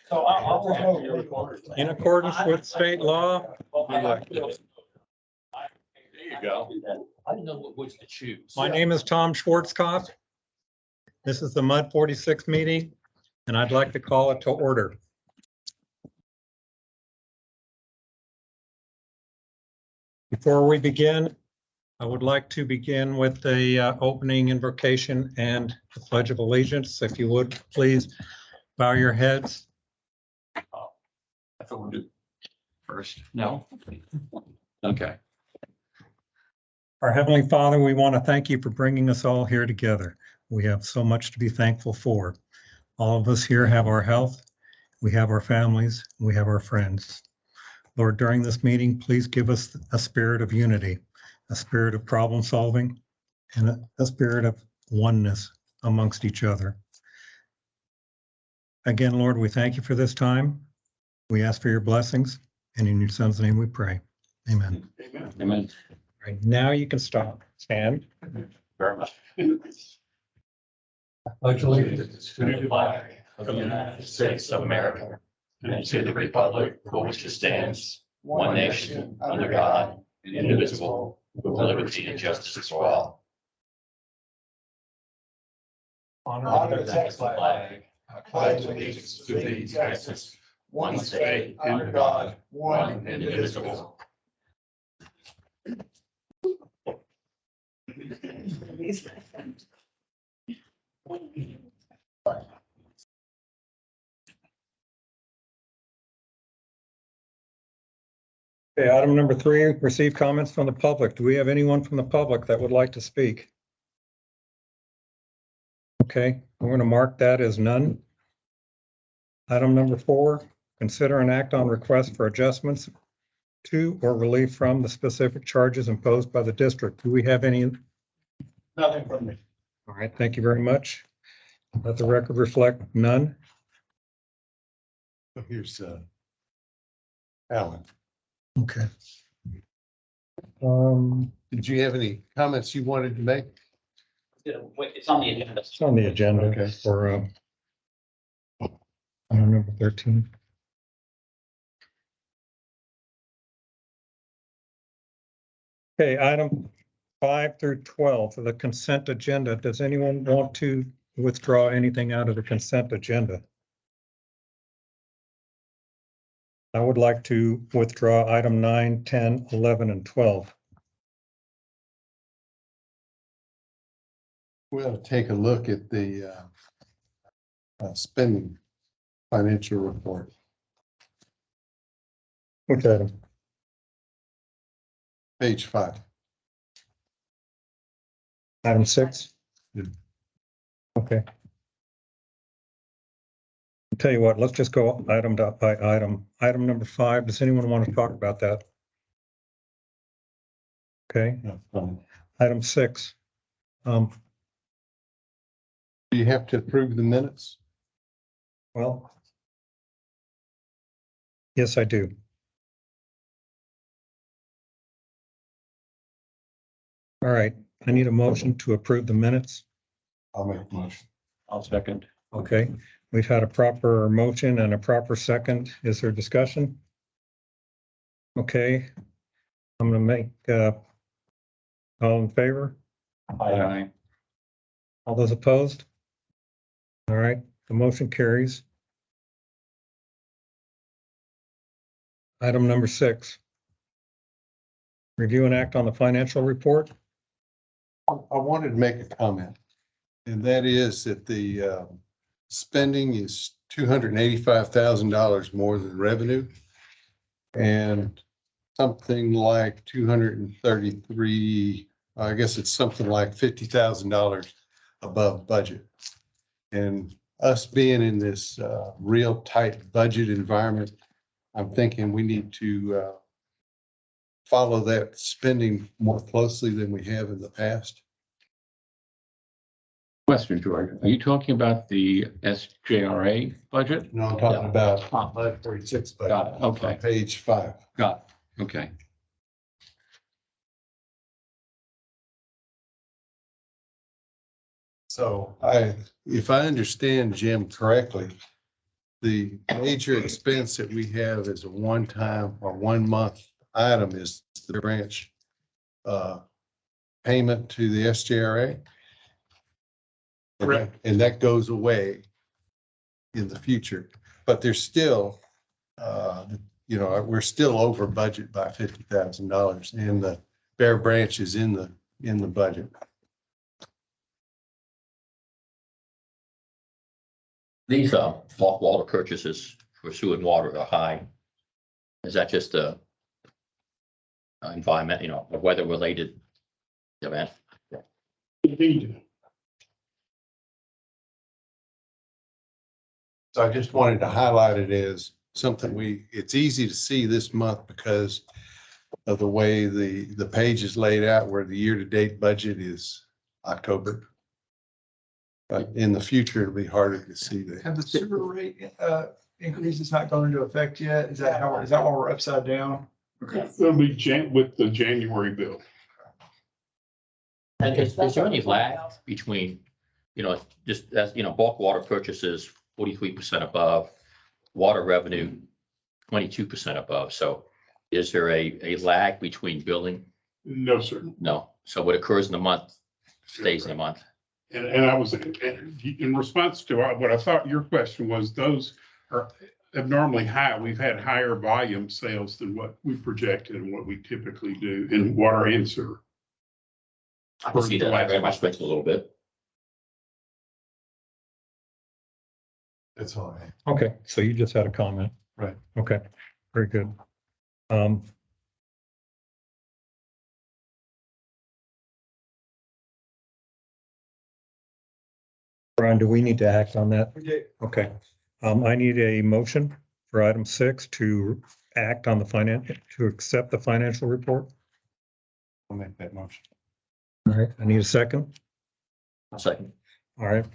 So I'll. In accordance with state law, There you go. I didn't know which to choose. my name is Tom Schwarzkopf. This is the MUD 46 meeting, and I'd like to call it to order. Before we begin, I would like to begin with the opening invocation and the Pledge of Allegiance. If you would, please bow your heads. I thought we'd do first. No? Okay. Our Heavenly Father, we want to thank you for bringing us all here together. We have so much to be thankful for. All of us here have our health, we have our families, we have our friends. Lord, during this meeting, please give us a spirit of unity, a spirit of problem solving, and a spirit of oneness amongst each other. Again, Lord, we thank you for this time. We ask for your blessings, and in your Son's name we pray. Amen. Amen. Amen. Right now you can stop. Stand. Very much. Pledge allegiance To the flag of the United States of America and to the republic for which it stands, one nation, under God, indivisible, with liberty and justice for all. Honor the text flag. I pledge allegiance to thee, Texas, one state, under God, one indivisible. Okay, item number 3, receive comments from the public. Do we have anyone from the public that would like to speak? Okay, we're going to mark that as none. Item number 4, consider an act on request for adjustments to or relief from the specific charges imposed by the district. Do we have any? Nothing from me. All right, thank you very much. Let the record reflect none. Here's Alan. Okay. Did you have any comments you wanted to make? It's on the agenda. It's on the agenda Okay. for item number 13. Okay, item 5 through 12 for the consent agenda. Does anyone want to withdraw anything out of the consent agenda? I would like to withdraw item 9, 10, 11, and 12. We'll take a look at the spending financial report. Which item? Page 5. Item 6? Yeah. Okay. I'll tell you what, let's just go item by item. Item number 5, does anyone want to talk about that? Okay, item 6. Do you have to approve the minutes? Well, yes, I do. All right, I need a motion to approve the minutes. I'll make the motion. I'll second. Okay, we've had a proper motion and a proper second. Is there discussion? Okay, I'm gonna make, all in favor? Aye. All those opposed? All right, the motion carries. Item number 6. Review and act on the financial report. I wanted to make a comment, and that is that the spending is $285,000 more than revenue, and something like 233, I guess it's something like $50,000 above budget. And us being in this real tight budget environment, I'm thinking we need to follow that spending more closely than we have in the past. Question, George, are you talking about the SJRA budget? No, I'm talking about MUD 46 budget. Got it, okay. On page 5. Got it, okay. So if I understand Jim correctly, The major expense that we have as a one-time or 1 month item is the branch payment to the SJRA. Correct. And that goes away in the future, but there's still, we're still over budget by $50,000, and the Bear Branch is in the budget. These bulk water purchases for sewer and water are high. Is that just a environment, a weather related event? Indeed. So I just wanted to highlight it as something it's easy to see this month because of the way the page is laid out, where the year-to-date budget is October. But in the future, it'll be harder to see that. Have the sewer rate increases not gone into effect yet? Is that why we're upside down? It'll be with the January bill. And is there any lag between, just as, bulk water purchases 43% above, water revenue 22% above? So is there a lag between billing? No, sir. No. So what occurs in the month stays in the month. And I was, in response to what I thought your question was, those are abnormally high. We've had higher volume sales than what we projected and what we typically do in water and sewer. I can see that. I read my spreadsheet a little bit. That's all. Okay, so you just had a comment. Right. Okay, very good. Brian, do we need to act on that? We do. Okay, I need a motion for item 6 to act on to accept the financial report. I'll make that motion. All right, I need a second. I'll second. All right.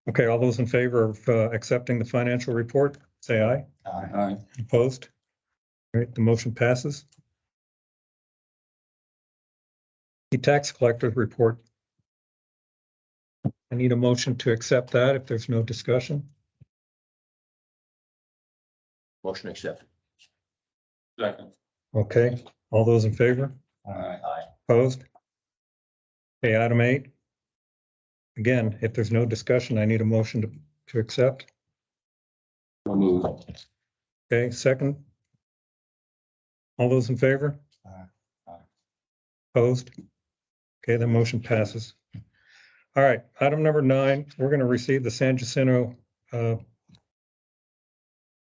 Okay, all those in favor of accepting the financial report, say aye. Aye. Opposed? All right, the motion passes. The tax collector's report. I need a motion to accept that if there's no discussion. Motion accepted. Second. Okay, all those in favor? Aye. Opposed? Okay, item 8. Again, if there's no discussion, I need a motion to accept. Move. Okay, second. All those in favor? Opposed? Okay, the motion passes. All right, item number 9, we're going to receive the San Jacinto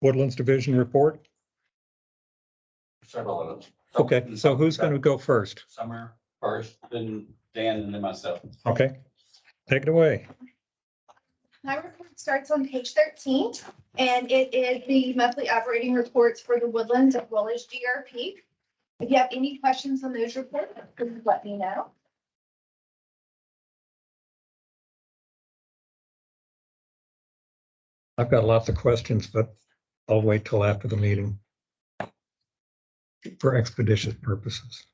Woodlands Division report. Several of them. Okay, so who's going to go first? Summer first, then Dan, and then myself. Okay, take it away. My report starts on page 13, and it is the monthly operating reports for the Woodlands as well as GRP. If you have any questions on those reports, please let me know. I've got lots of questions, but I'll wait till after the meeting for expeditious purposes.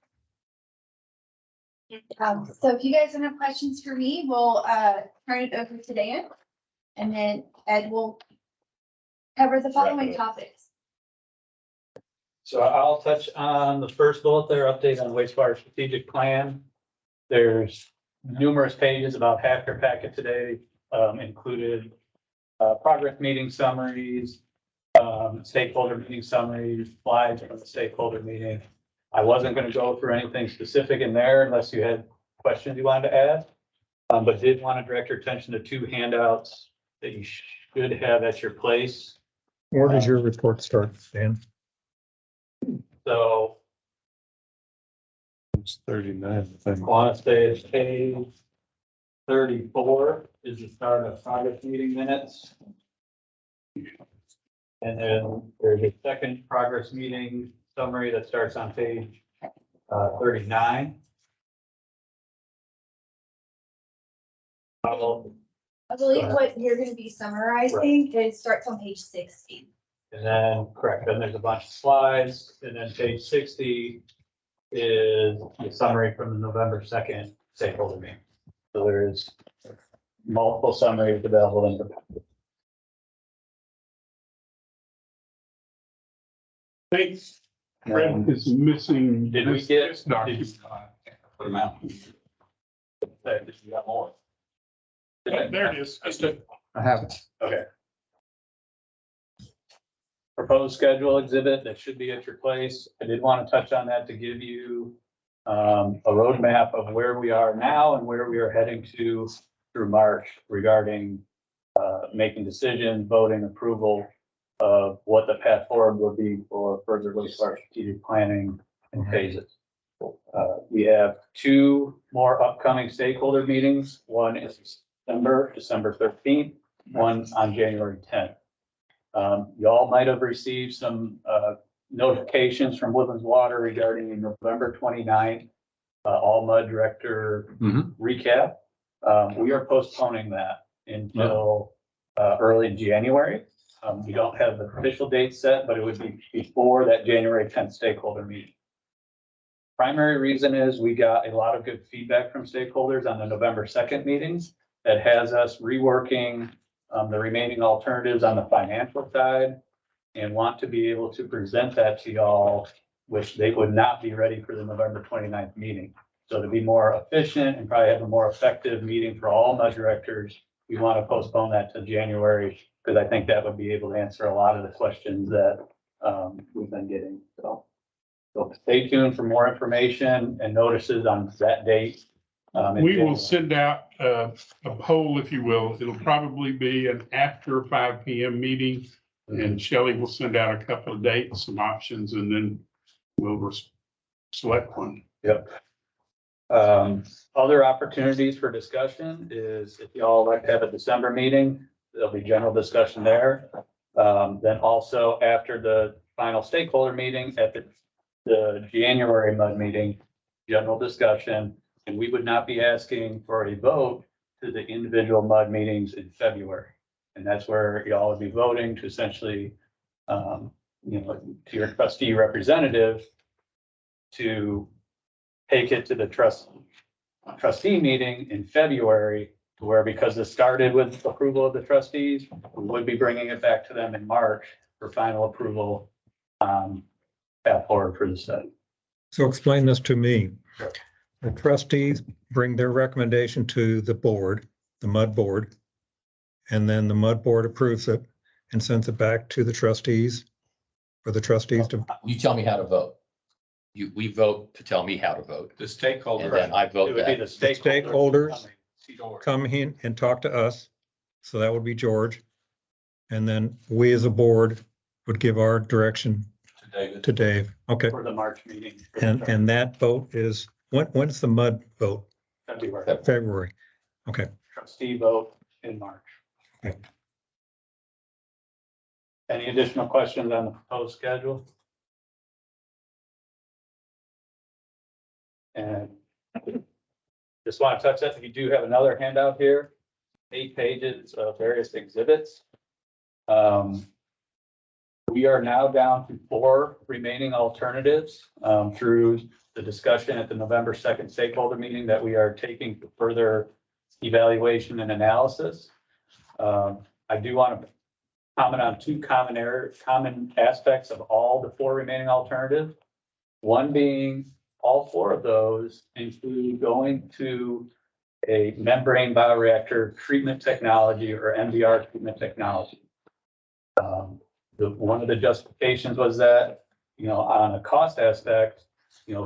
So if you guys don't have questions for me, we'll turn it over to Dan, and then Ed will cover the following topics. So I'll touch on the first bullet there, update on wastewater strategic plan. There's numerous pages, about half your packet today, included progress meeting summaries, stakeholder meeting summaries, slides from the stakeholder meeting. I wasn't going to go through anything specific in there unless you had questions you wanted to add, but did want to direct your attention to 2 handouts that you should have at your place. Where does your report start, Dan? So It's 39, I think. I want to say it's page 34 is the start of progress meeting minutes. And then there's a second progress meeting summary that starts on page 39. I believe what you're going to be summarizing, it starts on page 60. And then, correct, then there's a bunch of slides, and then page 60 is the summary from the November 2nd stakeholder meeting. So there's multiple summaries available in the. Thanks. Fred is missing. Did we this- get- this document. Put them out. Did you got more? There it is. I haven't. Okay. Proposed schedule exhibit that should be at your place. I did want to touch on that to give you a roadmap of where we are now and where we are heading to through March regarding making decisions, voting approval of what the path forward will be for further wastewater strategic planning and phases. We have 2 more upcoming stakeholder meetings. One is December 13th, one on January 10th. Y'all might have received some notifications from Woodlands Water regarding a November 29th all mud director Mhm. recap. We are postponing that until early January. We don't have the official date set, but it would be before that January 10th stakeholder meeting. Primary reason is we got a lot of good feedback from stakeholders on the November 2nd meetings that has us reworking the remaining alternatives on the financial side and want to be able to present that to y'all, which they would not be ready for the November 29th meeting. So to be more efficient and probably have a more effective meeting for all mud directors, we want to postpone that to January, because I think that would be able to answer a lot of the questions that we've been getting. So stay tuned for more information and notices on that date. in We will January. send out a poll, if you will. It'll probably be an after 5 PM meeting. And Shelley will send out a couple of dates, some options, and then we'll select one. Other opportunities for discussion is if y'all like to have a December meeting, there'll be general discussion there. Then also after the final stakeholder meeting at the January MUD meeting, general discussion, and we would not be asking for a vote to the individual MUD meetings in February. And that's where y'all would be voting to essentially, to your trustee representative to take it to the trustee meeting in February, to where, because this started with approval of the trustees, we would be bringing it back to them in March for final approval, path forward for the study. So explain this to me. The trustees bring their recommendation to the board, the MUD board, and then the MUD board approves it and sends it back to the trustees for the trustees to, You tell me how to vote. We vote to tell me how to vote, The stakeholder. and then I It vote would be that. the stakeholders stakeholders. come in and talk to us. So that would be George. And then we as a board would give our direction David. to Dave. Okay. For the March meeting. And that vote is, when's the MUD vote? February. February. Okay. Trustee vote in March. Okay. Any additional questions on the proposed schedule? And just want to touch that, you do have another handout here, 8 pages of various exhibits. We are now down to 4 remaining alternatives through the discussion at the November 2nd stakeholder meeting that we are taking for further evaluation and analysis. I do want to comment on 2 common aspects of all the 4 remaining alternatives. One being all 4 of those include going to a membrane bioreactor treatment technology or MBR treatment technology. One of the justifications was that, on a cost aspect,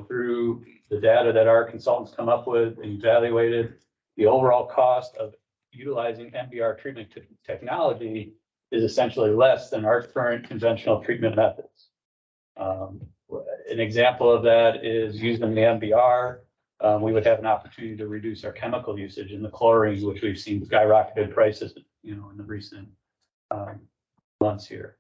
through the data that our consultants come up with and evaluated, the overall cost of utilizing MBR treatment technology is essentially less than our current conventional treatment methods. An example of that is using the MBR. We would have an opportunity to reduce our chemical usage in the chlorine, which we've seen skyrocketed prices, in the recent months here.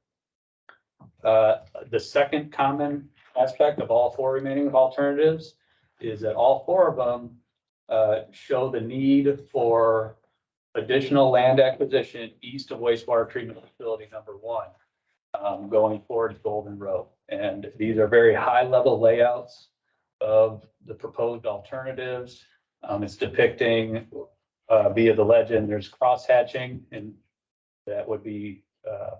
The second common aspect of all 4 remaining alternatives is that all 4 of them show the need for additional land acquisition east of wastewater treatment facility number 1, going towards Golden Road. And these are very high level layouts of the proposed alternatives. It's depicting via the legend, there's cross hatching, and that would be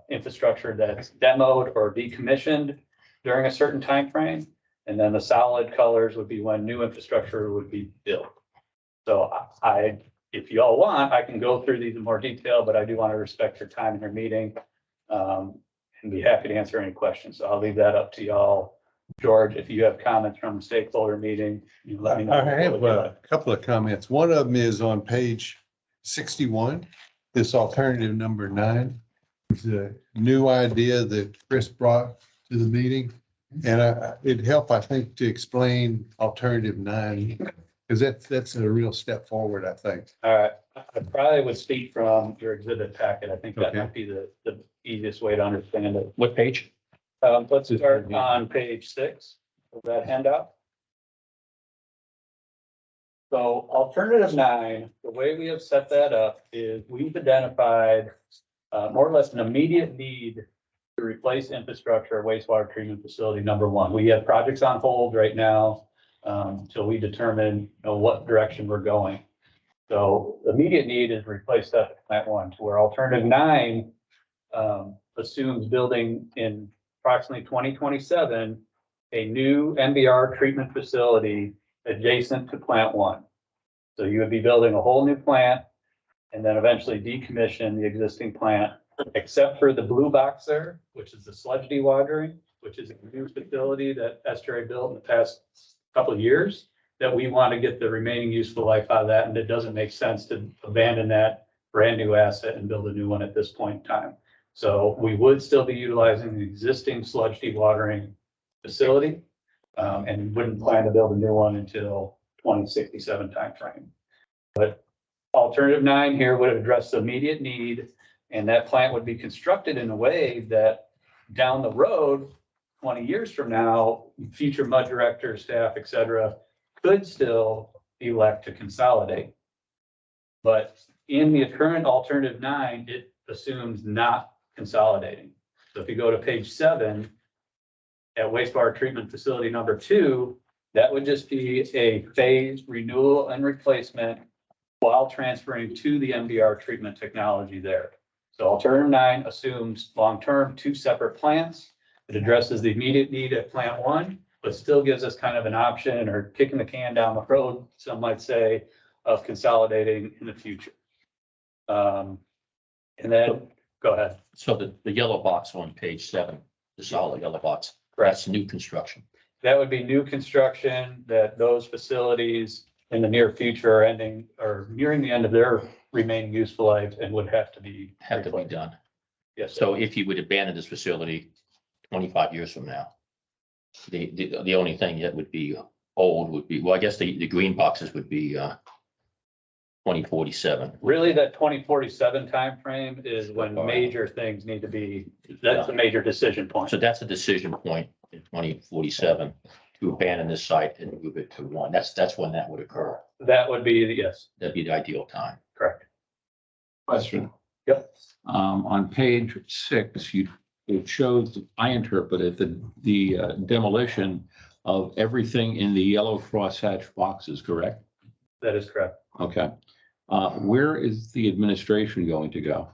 infrastructure that's demoed or decommissioned. during a certain time frame, and then the solid colors would be when new infrastructure would be built. So if you all want, I can go through these in more detail, but I do want to respect your time in your meeting. And be happy to answer any questions. So I'll leave that up to y'all. George, if you have comments from the stakeholder meeting, you let me know. I have a couple of comments. One of them is on page 61, this alternative number 9. It's a new idea that Chris brought to the meeting. And it'd help, I think, to explain alternative 9, because that's a real step forward, I think. All right, I probably would speak from your exhibit packet. I think that Okay. might be the easiest way to understand it. What page? Let's start on page 6 of that handout. So alternative 9, the way we have set that up is we've identified more or less an immediate need to replace infrastructure, wastewater treatment facility number 1. We have projects on hold right now until we determine what direction we're going. So the immediate need is to replace that at plant 1, to where alternative 9 assumes building in approximately 2027, a new MBR treatment facility adjacent to plant 1. So you would be building a whole new plant and then eventually decommission the existing plant, except for the blue box there, which is the sludge dewatering, which is a new facility that Estuary built in the past couple of years, that we want to get the remaining useful life out of that. And it doesn't make sense to abandon that brand new asset and build a new one at this point in time. So we would still be utilizing the existing sludge dewatering facility, and wouldn't plan to build a new one until 2067 timeframe. But alternative 9 here would address the immediate need, and that plant would be constructed in a way that down the road, 20 years from now, future MUD directors, staff, et cetera, could still elect to consolidate. But in the current alternative 9, it assumes not consolidating. So if you go to page 7, at wastewater treatment facility number 2, that would just be a phased renewal and replacement while transferring to the MBR treatment technology there. So alternative 9 assumes long-term 2 separate plants. It addresses the immediate need at plant 1, but still gives us kind of an option or kicking the can down the road, some might say, of consolidating in the future. And then, go ahead. So the yellow box on page 7, the solid yellow box, that's new construction. That would be new construction, that those facilities in the near future are ending or nearing the end of their remaining useful life and would have to be replaced. Done. Yes. So if you would abandon this facility 25 years from now, the only thing that would be old would be, well, I guess the green boxes would be 2047. Really, that 2047 timeframe is when major things need to be, that's a major decision point. So that's a decision point in 2047 to abandon this site and move it to 1. That's when that would occur. That would be, yes, That'd be the ideal time. correct. Question. Yep. On page 6, it shows, I interpreted the demolition of everything in the yellow crosshatch boxes, correct? That is correct. Okay. Where is the administration going to go?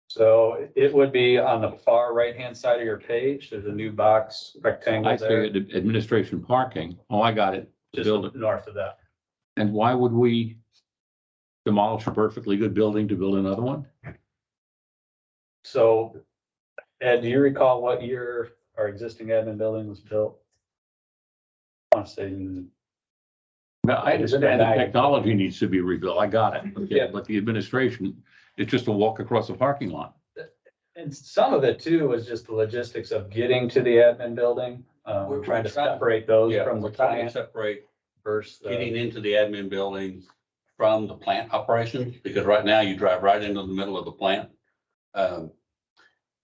So it would be on the far right-hand side of your page. There's a new box rectangle I there, say administration parking. Oh, I got it. just Build it. north of that. And why would we demolish a perfectly good building to build another one? So, Ed, do you recall what year our existing admin building was built? I want to say, Now, I understand the Nine. technology needs to be rebuilt. I got it. Okay, Yeah. but the administration, it's just a walk across the parking lot. and some of it too was just the logistics of getting to the admin building. We're trying to separate those Yeah, from the we're trying to plant separate versus. getting into the admin building from the plant operations, because right now you drive right into the middle of the plant.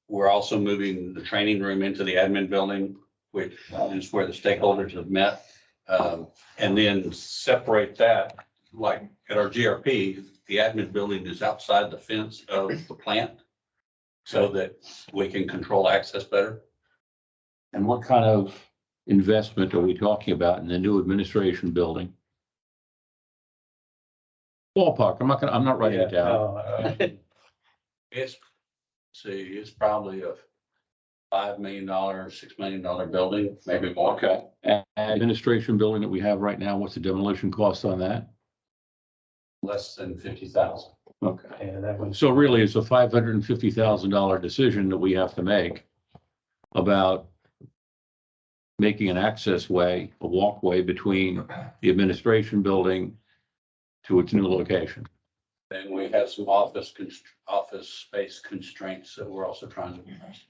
We're also moving the training room into the admin building, which is where the stakeholders have met. And then separate that, like at our GRP, the admin building is outside the fence of the plant so that we can control access better. And what kind of investment are we talking about in the new administration building? Ballpark, I'm not writing it down. Yeah, It's, see, it's probably a $5 million, $6 million building, maybe more. Okay. And administration building that we have right now, what's the demolition cost on that? Less than 50,000. Okay. And that was, So really, it's a $550,000 decision that we have to make about making an access way, a walkway between the administration building to its new location. Then we have some office space constraints that we're also trying to address,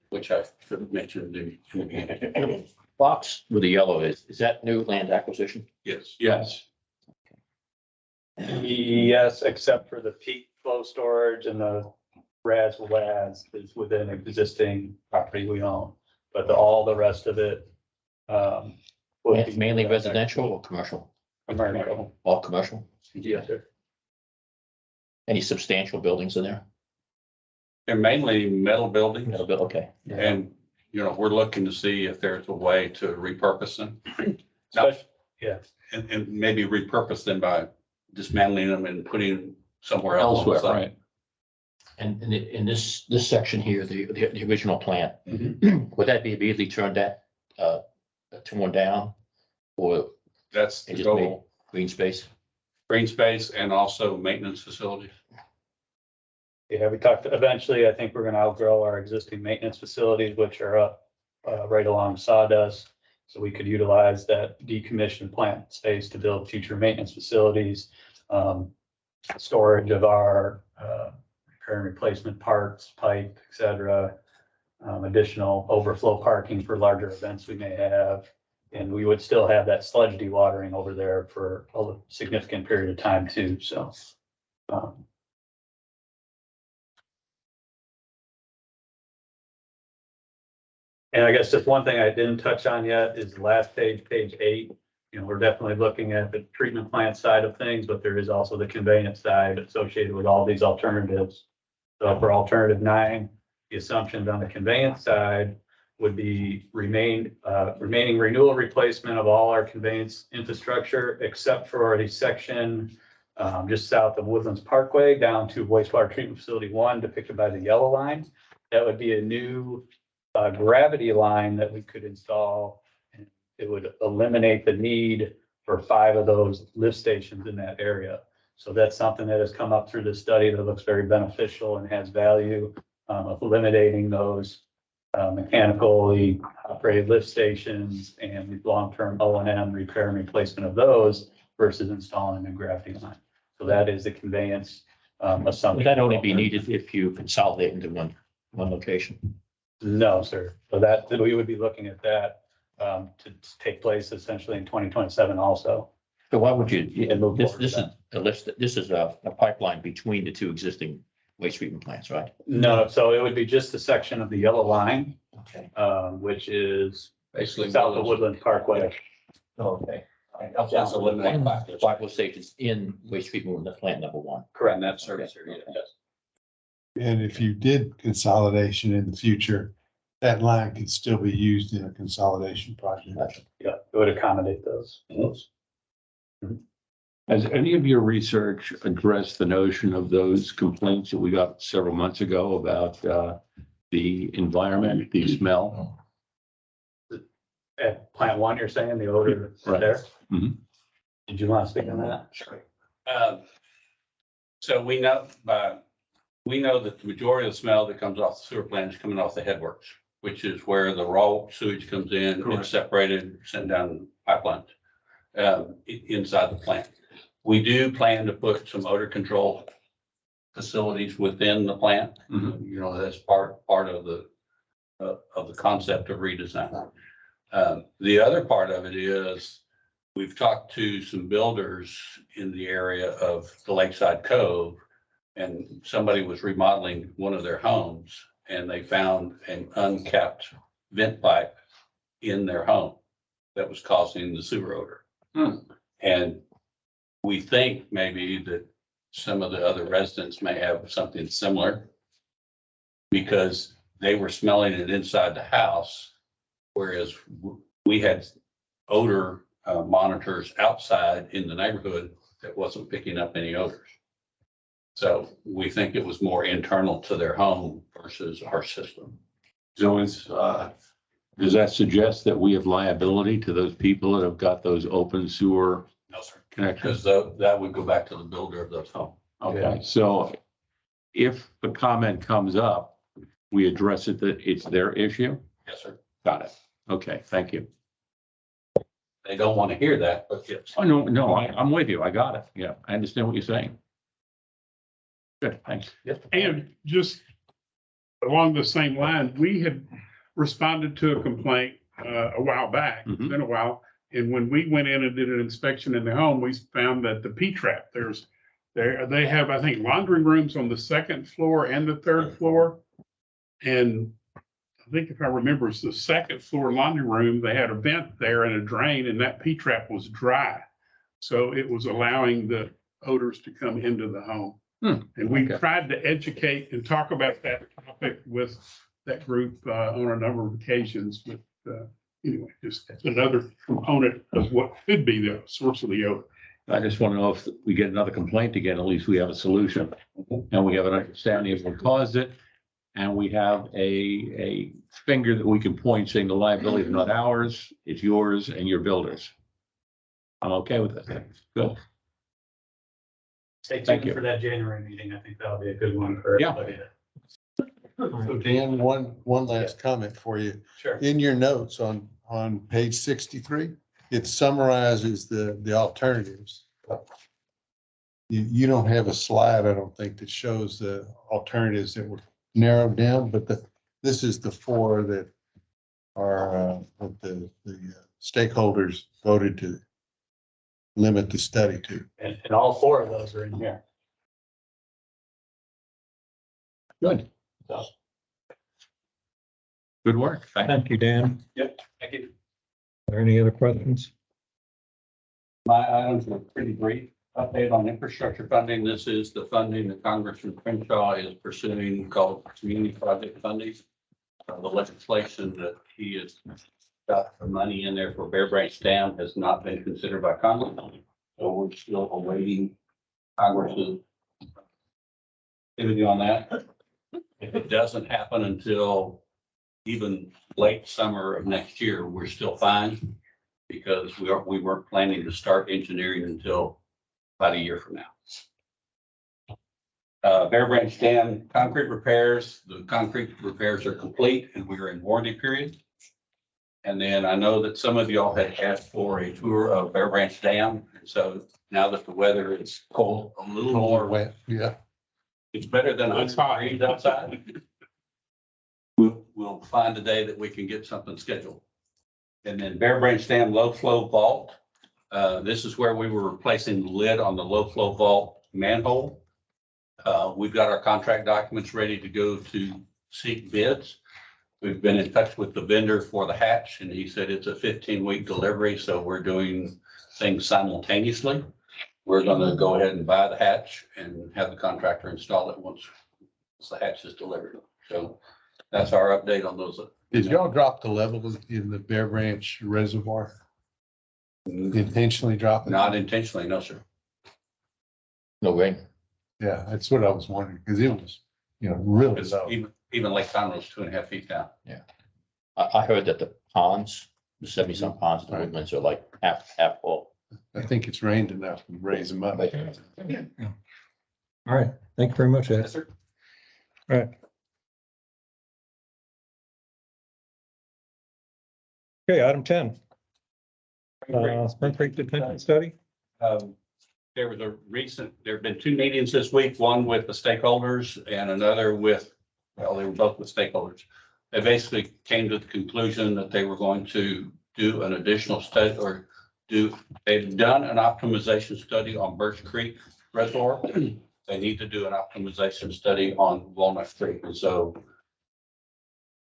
which I should have mentioned in the beginning. Box with the yellow is that new land acquisition? Yes. Yes. yes, except for the peak flow storage and the WAS is within existing property we own. But all the rest of it, would be Mainly residential or commercial? commercial. All commercial? Yes, sir. Any substantial buildings in there? They're mainly metal buildings. Metal build, okay. And, you know, we're looking to see if there's a way to repurpose them. Especially, yeah. And maybe repurpose them by dismantling them and putting them somewhere else. Elsewhere, right? And in this section here, the original plan, would that be immediately torn down? Or That's it the just made goal. green space? Green space and also maintenance facilities. Yeah, we talked, eventually, I think we're gonna outgrow our existing maintenance facilities, which are up right along sawdust. So we could utilize that decommissioned plant space to build future maintenance facilities, storage of our repair and replacement parts, pipe, et cetera. Additional overflow parking for larger events we may have. And we would still have that sludge dewatering over there for a significant period of time too, so. And I guess just one thing I didn't touch on yet is the last page, page 8. You know, we're definitely looking at the treatment plant side of things, but there is also the conveyance side associated with all these alternatives. So for alternative 9, the assumptions on the conveyance side would be remaining renewal replacement of all our conveyance infrastructure, except for a section just south of Woodlands Parkway down to wastewater treatment facility 1 depicted by the yellow line. That would be a new gravity line that we could install. And it would eliminate the need for 5 of those lift stations in that area. So that's something that has come up through the study that looks very beneficial and has value of eliminating those mechanically operated lift stations and the long-term O&M repair and replacement of those versus installing a gravity line. So that is the conveyance assumption. Would that only be needed if you consolidate into one location? No, sir. So that, we would be looking at that to take place essentially in 2027 also. So why would you, And move this forward is with a list, this is a pipeline between the 2 existing waste treatment plants, right? No, so it would be just a section of the yellow line, Okay. which is Basically. south of Woodland Parkway. Okay. Just eliminate 5. 5 lift stations in waste treatment plant number 1. Correct. That service area. Yes. And if you did consolidation in the future, that line could still be used in a consolidation project. Yeah, it would accommodate those. Has any of your research addressed the notion of those complaints that we got several months ago about the environment, the smell? At plant 1, you're saying the odor Right. there? Mhm. Did you want to speak on that? Sure. So we know that the majority of the smell that comes off the sewer plant is coming off the headworks, which is where the raw sewage comes in, Correct. it's separated, sent down pipelines inside the plant. We do plan to put some odor control facilities within the plant. Mhm. You know, that's part of the concept of redesign. The other part of it is we've talked to some builders in the area of the Lakeside Cove, and somebody was remodeling one of their homes and they found an uncapped vent pipe in their home that was causing the sewer odor. And we think maybe that some of the other residents may have something similar because they were smelling it inside the house, whereas we had odor monitors outside in the neighborhood that wasn't picking up any odors. So we think it was more internal to their home versus our system. So does that suggest that we have liability to those people that have got those open sewer No, sir. connections? Because that would go back to the builder of those homes. Okay, so if the comment comes up, we address it, that it's their issue? Yes, sir. Got it. Okay, thank you. They don't want to hear that, but yes. Oh, no, I'm with you. I got it. Yeah, I understand what you're saying. Good, thanks. And just along the same line, we had responded to a complaint a while back, it's Mhm. been a while. And when we went in and did an inspection in the home, we found that the P-trap, they have, I think, laundry rooms on the second floor and the third floor. And I think if I remember, it's the second floor laundry room, they had a vent there and a drain, and that P-trap was dry. So it was allowing the odors to come into the home. And we okay. tried to educate and talk about that topic with that group on a number of occasions, but anyway, just another component of what could be the source of the odor. I just want to know if we get another complaint again, at least we have a solution. And we have an understanding of what caused it. And we have a finger that we can point saying the liability is not ours, it's yours and your builders. I'm okay with that. Good. Stay Thank tuned you. for that January meeting. I think that'll be a good one for Yeah. everybody. So Dan, one last comment for you. Sure. In your notes on page 63, it summarizes the alternatives. You don't have a slide, I don't think, that shows the alternatives that were narrowed down, but this is the four that are, that the stakeholders voted to limit the study to. And all four of those are in here. Good. So, Good work. Thank you. Thank you, Dan. Thank you. Are there any other questions? My items are pretty brief. Update on infrastructure funding. This is the funding that Congressman Crenshaw is pursuing called community project funding. The legislation that he has got the money in there for Bear Branch Dam has not been considered by Congress. So we're still awaiting Congress's activity on that. If it doesn't happen until even late summer of next year, we're still fine because we weren't planning to start engineering until about a year from now. Bear Branch Dam concrete repairs, the concrete repairs are complete and we are in warranty period. And then I know that some of y'all had asked for a tour of Bear Branch Dam. And so now that the weather is cold, a little more wet. Yeah. it's better than It's 100 hot. degrees outside. We'll find a day that we can get something scheduled. And then Bear Branch Dam low flow vault. This is where we were replacing the lid on the low flow vault manhole. We've got our contract documents ready to go to seek bids. We've been in touch with the vendor for the hatch and he said it's a 15-week delivery. So we're doing things simultaneously. We're gonna go ahead and buy the hatch and have the contractor install it once the hatch is delivered. So that's our update on those. Did y'all drop the level in the Bear Branch Reservoir? Intentionally drop it? Not intentionally, no, sir. No rain. Yeah, that's what I was wondering, because it was, really Because low. even Lake Conroe was 2.5 feet down. I heard that the ponds, the 70-some ponds, in the woodlands are like half full. I think it's rained enough to raise them up. But All right, thank you very much, Ed. Yes, sir. All right. Okay, item 10. Spring Creek detention study. There was there have been two meetings this week, one with the stakeholders and another with, well, they were both with stakeholders. They basically came to the conclusion that they were going to do an additional study they've done an optimization study on Birch Creek Reservoir. They need to do an optimization study on Walnut Creek. And so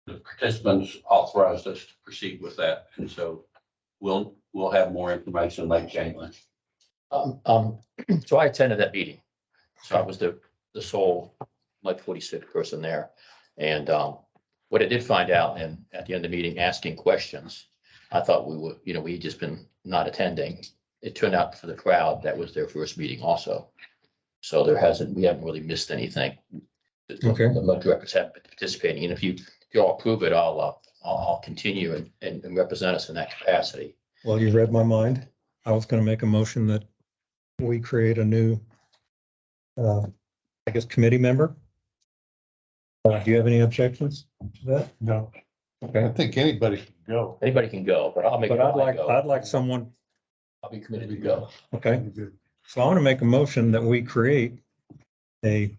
the participants authorized us to proceed with that. And so we'll have more information late January. So I attended that meeting. So I was the sole like 46 person there. And what I did find out, and at the end of the meeting, asking questions, I thought we would, we'd just been not attending. It turned out for the crowd, that was their first meeting also. So we haven't really missed anything. Okay. The directors haven't been participating. And if you if you all approve it, I'll continue and represent us in that capacity. Well, you read my mind. I was gonna make a motion that we create a new, I guess, committee member. Do you have any objections to that? No, I Okay, think anybody can go. Anybody can go, but I'll make. but it go. I'd like someone, I'll be committed to go. okay, so I want to make a motion that we create a,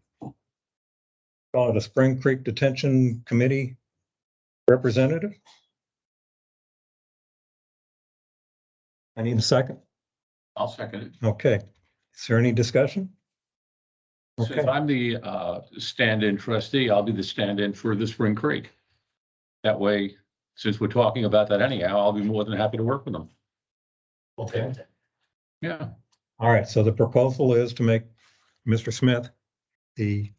call it a Spring Creek Detention Committee representative. I need a second. I'll second it. Okay, is there any discussion? Since Okay, I'm the stand-in trustee, I'll be the stand-in for the Spring Creek. That way, since we're talking about that anyhow, I'll be more than happy to work with them. Okay. Yeah, all right, so the proposal is to make Mr. Smith the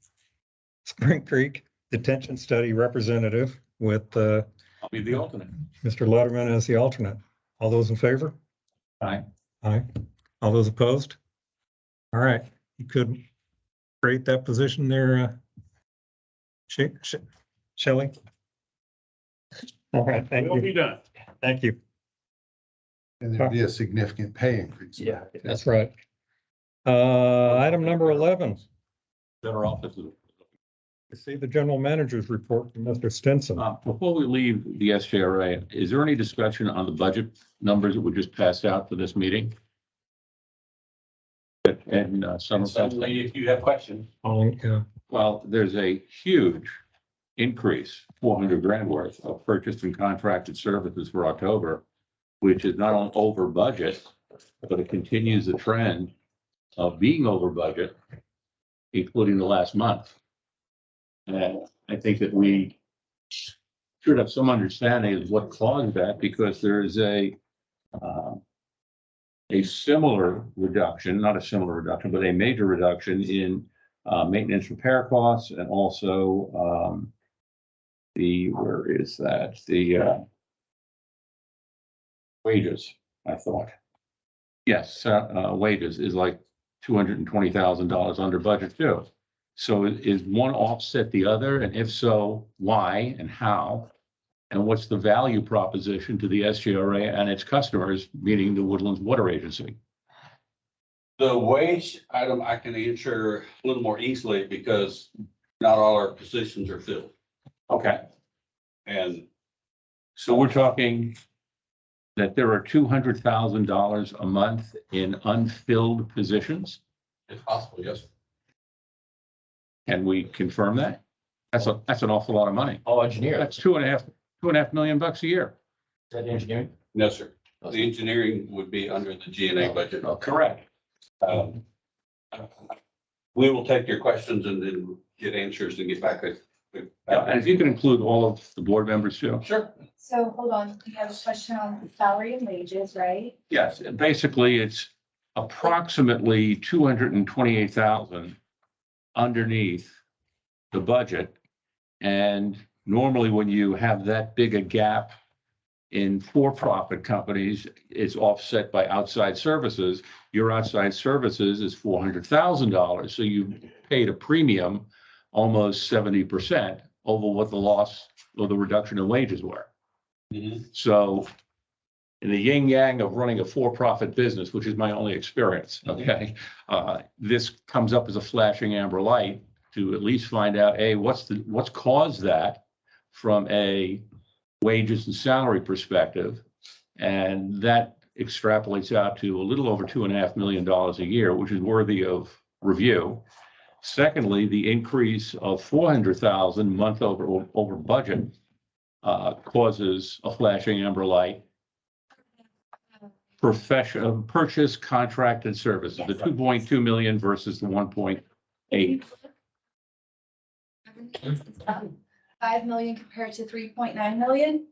Spring Creek Detention Study representative with I'll be the alternate. Mr. Letterman as the alternate. All those in favor? Aye. Aye. All those opposed? All right, you could create that position there, Shelley? All right, thank Will you, be done. thank you. And there'd be a significant pay increase. Yeah. That's right. Item number 11, Better offices. you see the general manager's report from Mr. Stinson. Before we leave the SJRA, is there any discussion on the budget numbers that were just passed out for this meeting? And some of them, Certainly, if you have questions. well, there's a huge increase, 400 grand worth of purchased and contracted services for October, which is not only over budget, but it continues the trend of being over budget, including the last month. And I think that we should have some understanding of what caused that, because there is a similar reduction, not a similar reduction, but a major reduction in maintenance repair costs, and also where is that? The wages, I thought. Yes, wages is like $220,000 under budget too. So is one offset the other? And if so, why and how? And what's the value proposition to the SGRA and its customers, meaning the Woodlands Water Agency? The wage item I can answer a little more easily because not all our positions are filled. Okay, And so we're talking that there are $200,000 a month in unfilled positions. if possible, yes. Can we confirm that? That's an awful lot of money. Oh, engineer, That's $2.5 million a year. is that engineering? No, sir. The engineering would be under the G&A budget. Correct. Um, We will take your questions and then get answers and get back with. And if you can include all of the board members too. Sure. So hold on, we have a question on salary and wages, right? Yes, basically, it's approximately 228,000 underneath the budget. And normally when you have that big a gap in for-profit companies, it's offset by outside services. Your outside services is $400,000. So you paid a premium, almost 70% over what the loss or the reduction in wages were. So in the yin yang of running a for-profit business, which is my only experience, okay, this comes up as a flashing amber light to at least find out, A, what's caused that from a wages and salary perspective. And that extrapolates out to a little over $2.5 million a year, which is worthy of review. Secondly, the increase of 400,000 month over budget causes a flashing amber light. Professional purchase contracted services, the 2.2 million versus the 1.8. 5 million compared to 3.9 million.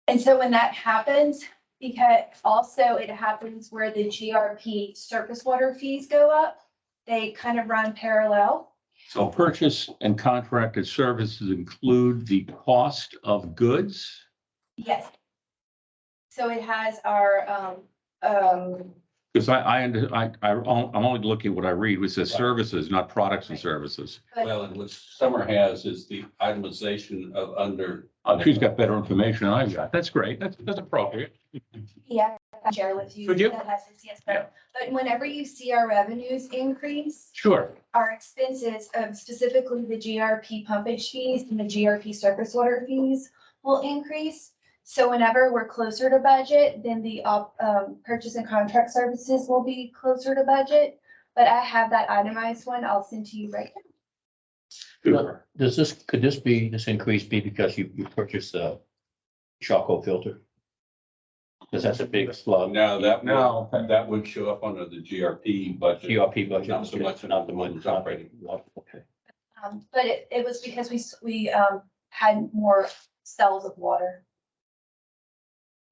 And so when that happens, because also it happens where the GRP surface water fees go up, they kind of run parallel. So purchase and contracted services include the cost of goods. Yes. So it has our Because I'm only looking at what I read, which says services, not products and services. Well, and what Summer has is the itemization of under. She's got better information than I've got. That's great. That's appropriate. Yeah, I'll share with you. Could you? That has its, yes, but whenever you see our revenues increase, Sure. our expenses, specifically the GRP pumpage fees and the GRP surface water fees will increase. So whenever we're closer to budget, then the purchase and contract services will be closer to budget. But I have that itemized one. I'll send to you right now. Could this increase be because you purchased a charcoal filter? Because that's a big slug. No, that would show up under the GRP budget. GRP budget. Not so much Not the one's one operating. Okay. But it was because we had more cells of water.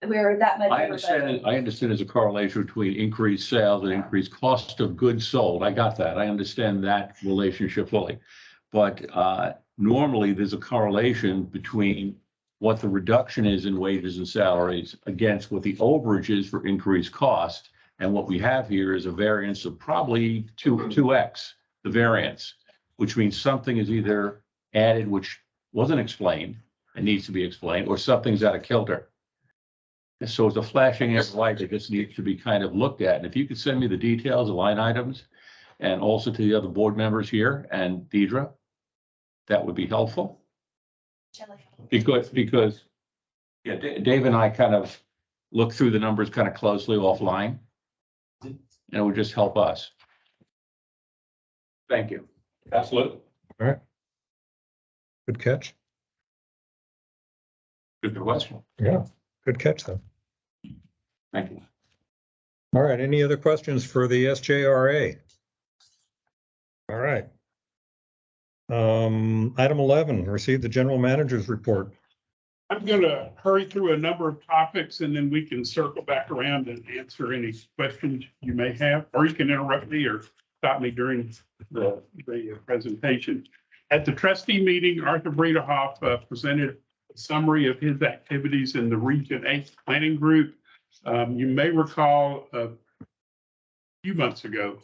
We were that much. I over budget. understand there's a correlation between increased sales and increased cost of goods sold. I got that. I understand that relationship fully. But normally there's a correlation between what the reduction is in wages and salaries against what the overage is for increased cost. And what we have here is a variance of probably 2x the variance, which means something is either added, which wasn't explained and needs to be explained, or something's out of kilter. So it's a flashing of light that just needs to be kind of looked at. And if you could send me the details, the line items, and also to the other board members here and Deidre, that would be helpful. Because yeah, Dave and I kind of look through the numbers kind of closely offline. And it would just help us. Thank you. Absolutely. Good catch. Good question. Yeah, good catch though. Thank you. All right, any other questions for the SJRA? All right. Item 11, receive the general manager's report. I'm gonna hurry through a number of topics and then we can circle back around and answer any questions you may have, or you can interrupt me or stop me during the presentation. At the trustee meeting, Arthur Bredehoff presented a summary of his activities in the Region 8 Planning Group. You may recall a few months ago,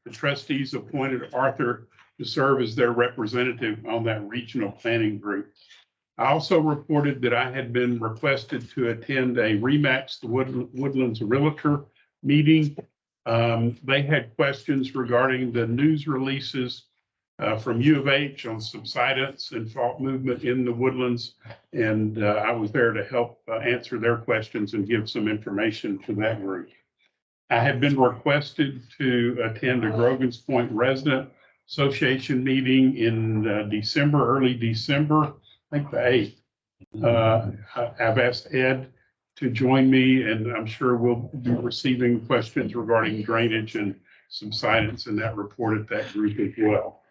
the trustees appointed Arthur to serve as their representative on that regional planning group. I also reported that I had been requested to attend a RE/MAX the Woodlands Realtor meeting. They had questions regarding the news releases from U of H on subsidence and fault movement in the Woodlands. And I was there to help answer their questions and give some information to that group. I had been requested to attend a Grogan's Point Resident Association meeting in early December, I think the 8th. I've asked Ed to join me, and I'm sure we'll be receiving questions regarding drainage and subsidence in that report at that group as well.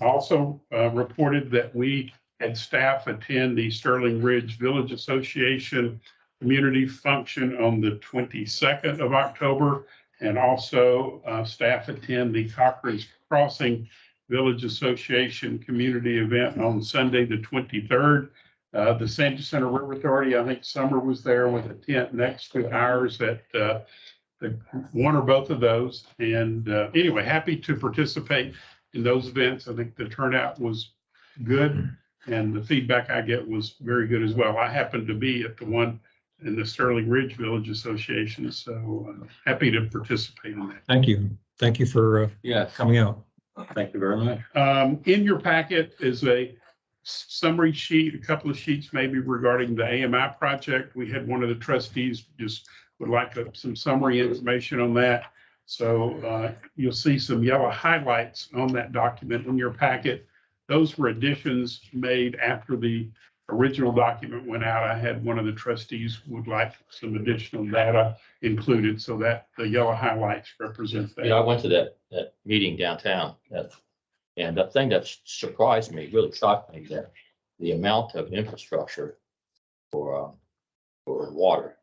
Also reported that we had staff attend the Sterling Ridge Village Association community function on the 22nd of October, and also staff attend the Cochran's Crossing Village Association community event on Sunday, the 23rd. The Sandy Center River Authority, I think Summer was there with a tent next to ours at one or both of those. And anyway, happy to participate in those events. I think the turnout was good and the feedback I get was very good as well. I happened to be at the one in the Sterling Ridge Village Association, so happy to participate in that. Thank you. Thank you for Yes, coming out. thank you very much. In your packet is a summary sheet, a couple of sheets maybe regarding the AMI project. We had one of the trustees just would like some summary information on that. So you'll see some yellow highlights on that document in your packet. Those were additions made after the original document went out. I had one of the trustees would like some additional data included, so that the yellow highlights represent that. I went to that meeting downtown, and the thing that surprised me, really shocked me, that the amount of infrastructure for water,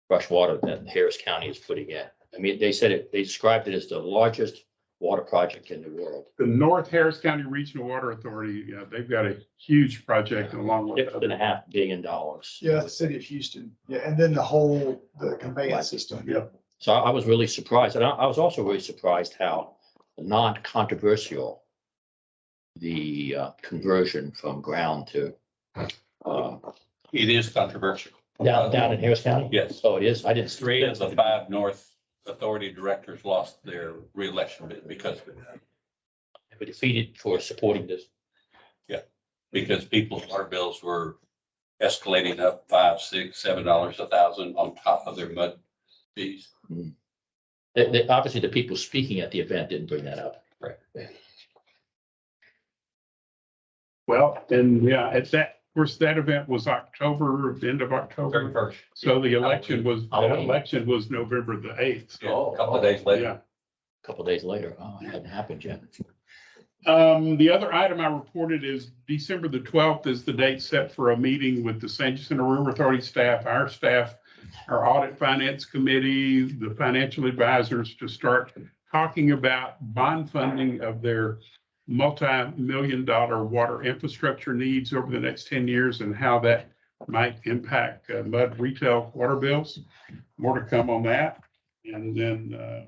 fresh water that Harris County is putting in. I mean, they described it as the largest water project in the world. The North Harris County Regional Water Authority, they've got a huge project along with $6.5 billion. Yeah, the city of Houston. Yeah, and then the conveyance system. Yep. So I was really surprised, and I was also really surprised how non-controversial the conversion from ground to It is controversial. down in Harris County? Yes. Oh, it is? I didn't. Three of the five North Authority directors lost their reelection bid because of it. Were defeated for supporting this. Because people's water bills were escalating up $5, $6, $7 a thousand on top of their mud fees. Obviously, the people speaking at the event didn't bring that up. Right. Well, and yeah, at that, of course, that event was October, the end of October. 31st. So the election Halloween. was November the 8th. Yeah, a couple of days later. Yeah. A couple days later. Oh, it hadn't happened yet. The other item I reported is December the 12th is the date set for a meeting with the San Jacinto River Authority staff, our audit finance committee, the financial advisors to start talking about bond funding of their multi-million-dollar water infrastructure needs over the next 10 years and how that might impact MUD retail water bills. More to come on that. And then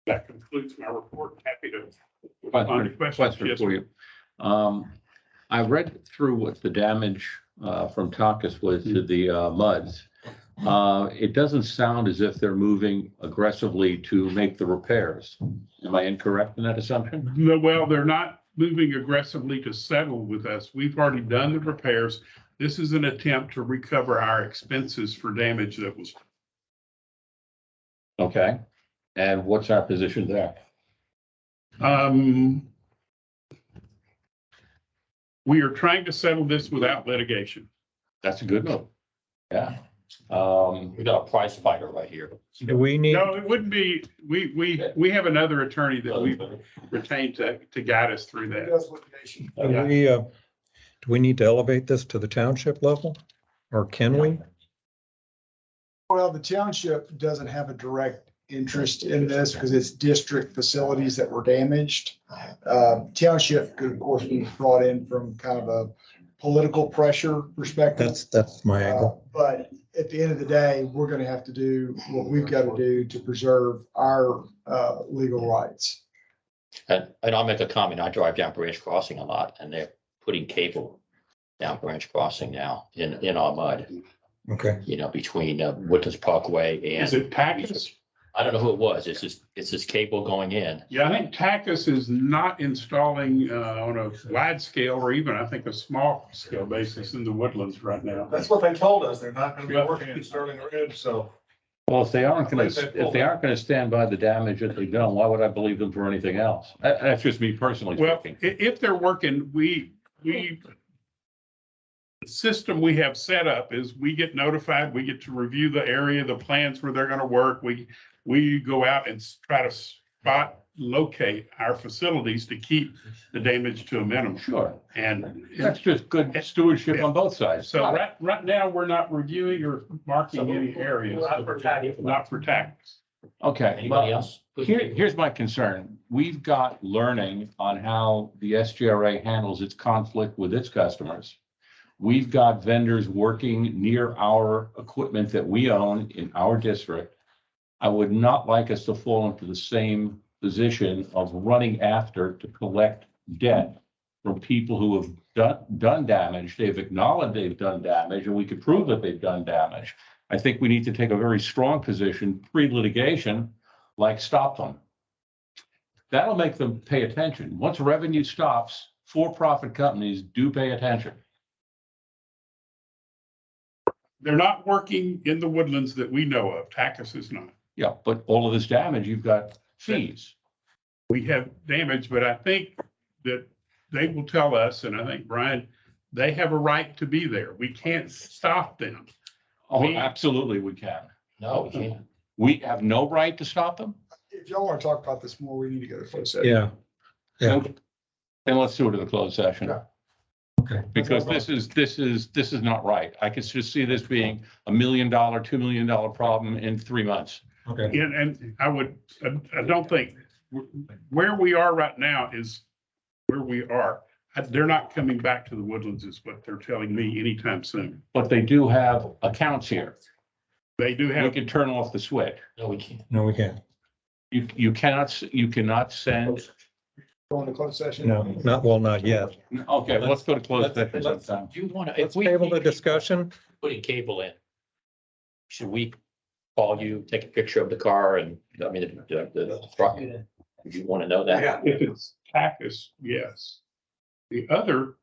that concludes my report. Happy to respond to questions. Question Yes, for you. I read through what the damage from Takis was to the MUDs. It doesn't sound as if they're moving aggressively to make the repairs. Am I incorrect in that assumption? No, well, they're not moving aggressively to settle with us. We've already done the repairs. This is an attempt to recover our expenses for damage that was. Okay. And what's our position there? We are trying to settle this without litigation. That's a good move. Yeah. We got a prize fighter right here. Do we need, No, it wouldn't be, we have another attorney that we've retained to guide us through that. do we need to elevate this to the township level? Or can we? Well, the township doesn't have a direct interest in this because it's district facilities that were damaged. Township could, of course, be brought in from kind of a political pressure perspective. That's my angle. But at the end of the day, we're gonna have to do what we've got to do to preserve our legal rights. And I'll make a comment. I drive down Branch Crossing a lot and they're putting cable down Branch Crossing now in our mud, Okay. you know, between Woodlands Parkway Is and it Tackus? I don't know who it was. It's this cable going in. Yeah, I think Tackus is not installing on a wide scale or even, I think, a small scale basis in the Woodlands right now. That's what they told us. They're not gonna be working in Sterling Ridge, so. Well, if they aren't gonna stand by the damage that they've done, why would I believe them for anything else? That's just me personally Well, speaking. if they're working, the system we have set up is we get notified, we get to review the area, the plans where they're gonna work. We go out and try to spot locate our facilities to keep the damage to a minimum. Sure. And That's just good stewardship on both sides. so right now, we're not reviewing or marking any areas. Not for tax. Okay. Anybody else? Here's my concern. We've got learning on how the SGRA handles its conflict with its customers. We've got vendors working near our equipment that we own in our district. I would not like us to fall into the same position of running after to collect debt from people who have done damage. They've acknowledged they've done damage and we could prove that they've done damage. I think we need to take a very strong position pre-litigation, like stop them. That'll make them pay attention. Once revenue stops, for-profit companies do pay attention. They're not working in the Woodlands that we know of. Tackus is not. Yeah, but all of this damage, you've got fees. We have damage, but I think that they will tell us, and I think Brian, they have a right to be there. We can't stop them. Oh, We- absolutely, we can. No, we can't. We have no right to stop them? If y'all want to talk about this more, we need to go to closed session. Yeah. Yeah. Then let's do it in the closed session. Yeah. Okay. Because this is not right. I could just see this being $1 million, $2 million problem in 3 months. Okay. And I don't think where we are right now is where we are. They're not coming back to the Woodlands is what they're telling me anytime soon. But they do have accounts here. They do We have, can turn off the switch. No, we can't. No, we can't. You cannot send. Going to closed session. No, not yet. Okay, let's go to closed Let's- session sometime. Do you want to, Let's if we table the discussion. putting cable in, should we call you, take a picture of the car and, I mean, the truck? Do you want to know that? if it's Tachus, yes. The other,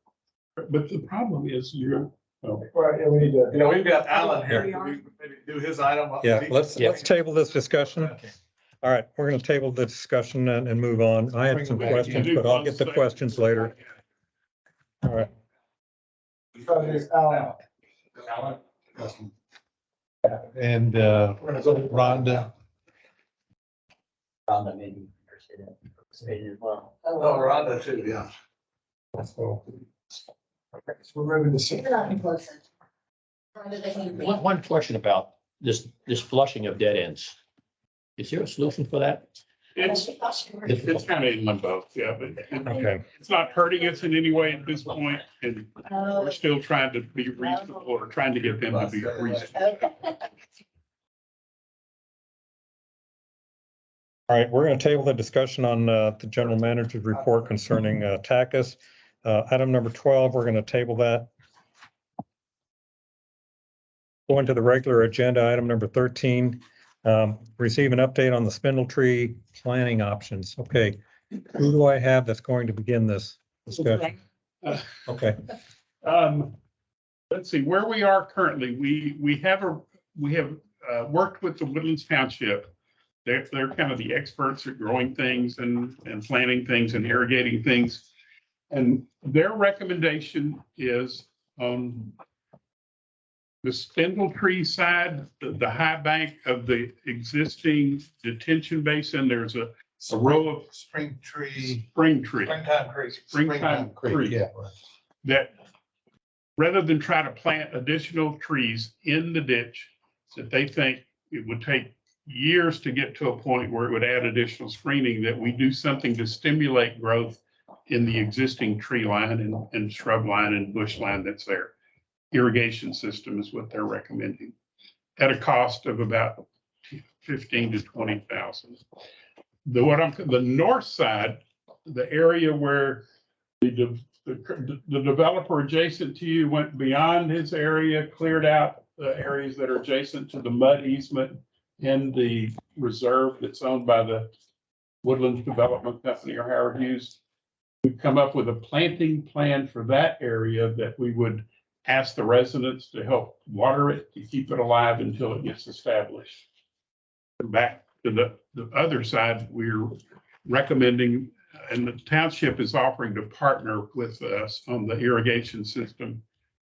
but the problem is Right, yeah, we need to. You know, we've got Alan here. Can we maybe do his item? Yeah, let's table this discussion. All right, we're gonna table the discussion and move on. I had some questions, but I'll get the questions later. All right. Alan. And Rhonda, Rhonda may be interested in participating as well. Oh, Rhonda too, yeah. We're moving to six. One question about this flushing of dead ends. Is there a solution for that? it's kind of in limbo, yeah, but Okay. it's not hurting us in any way at this point, and we're still trying to be reasonable or trying to get them to be reasonable. All right, we're gonna table the discussion on the general manager's report concerning TACUS. Item number 12, we're gonna table that. Going to the regular agenda, item number 13, receive an update on the Spindle Tree planning options. Okay, who do I have that's going to begin this discussion? Okay, Let's see, where we are currently, we have worked with the Woodlands Township. They're kind of the experts at growing things and planting things and irrigating things. And their recommendation is on the Spindle Tree side, the high bank of the existing detention basin, there's a row of Spring Tree. spring tree. Springtime crazy. Springtime Creek. Yeah. That rather than try to plant additional trees in the ditch, that they think it would take years to get to a point where it would add additional screening, that we do something to stimulate growth in the existing tree line and shrub line and bush line that's there. Irrigation system is what they're recommending at a cost of about 15 to 20,000. The north side, the area where the developer adjacent to you went beyond his area, cleared out the areas that are adjacent to the mud easement in the reserve that's owned by the Woodlands Development Company or Howard Hughes. We've come up with a planting plan for that area that we would ask the residents to help water it, to keep it alive until it gets established. Back to the other side, we're recommending, and the township is offering to partner with us on the irrigation system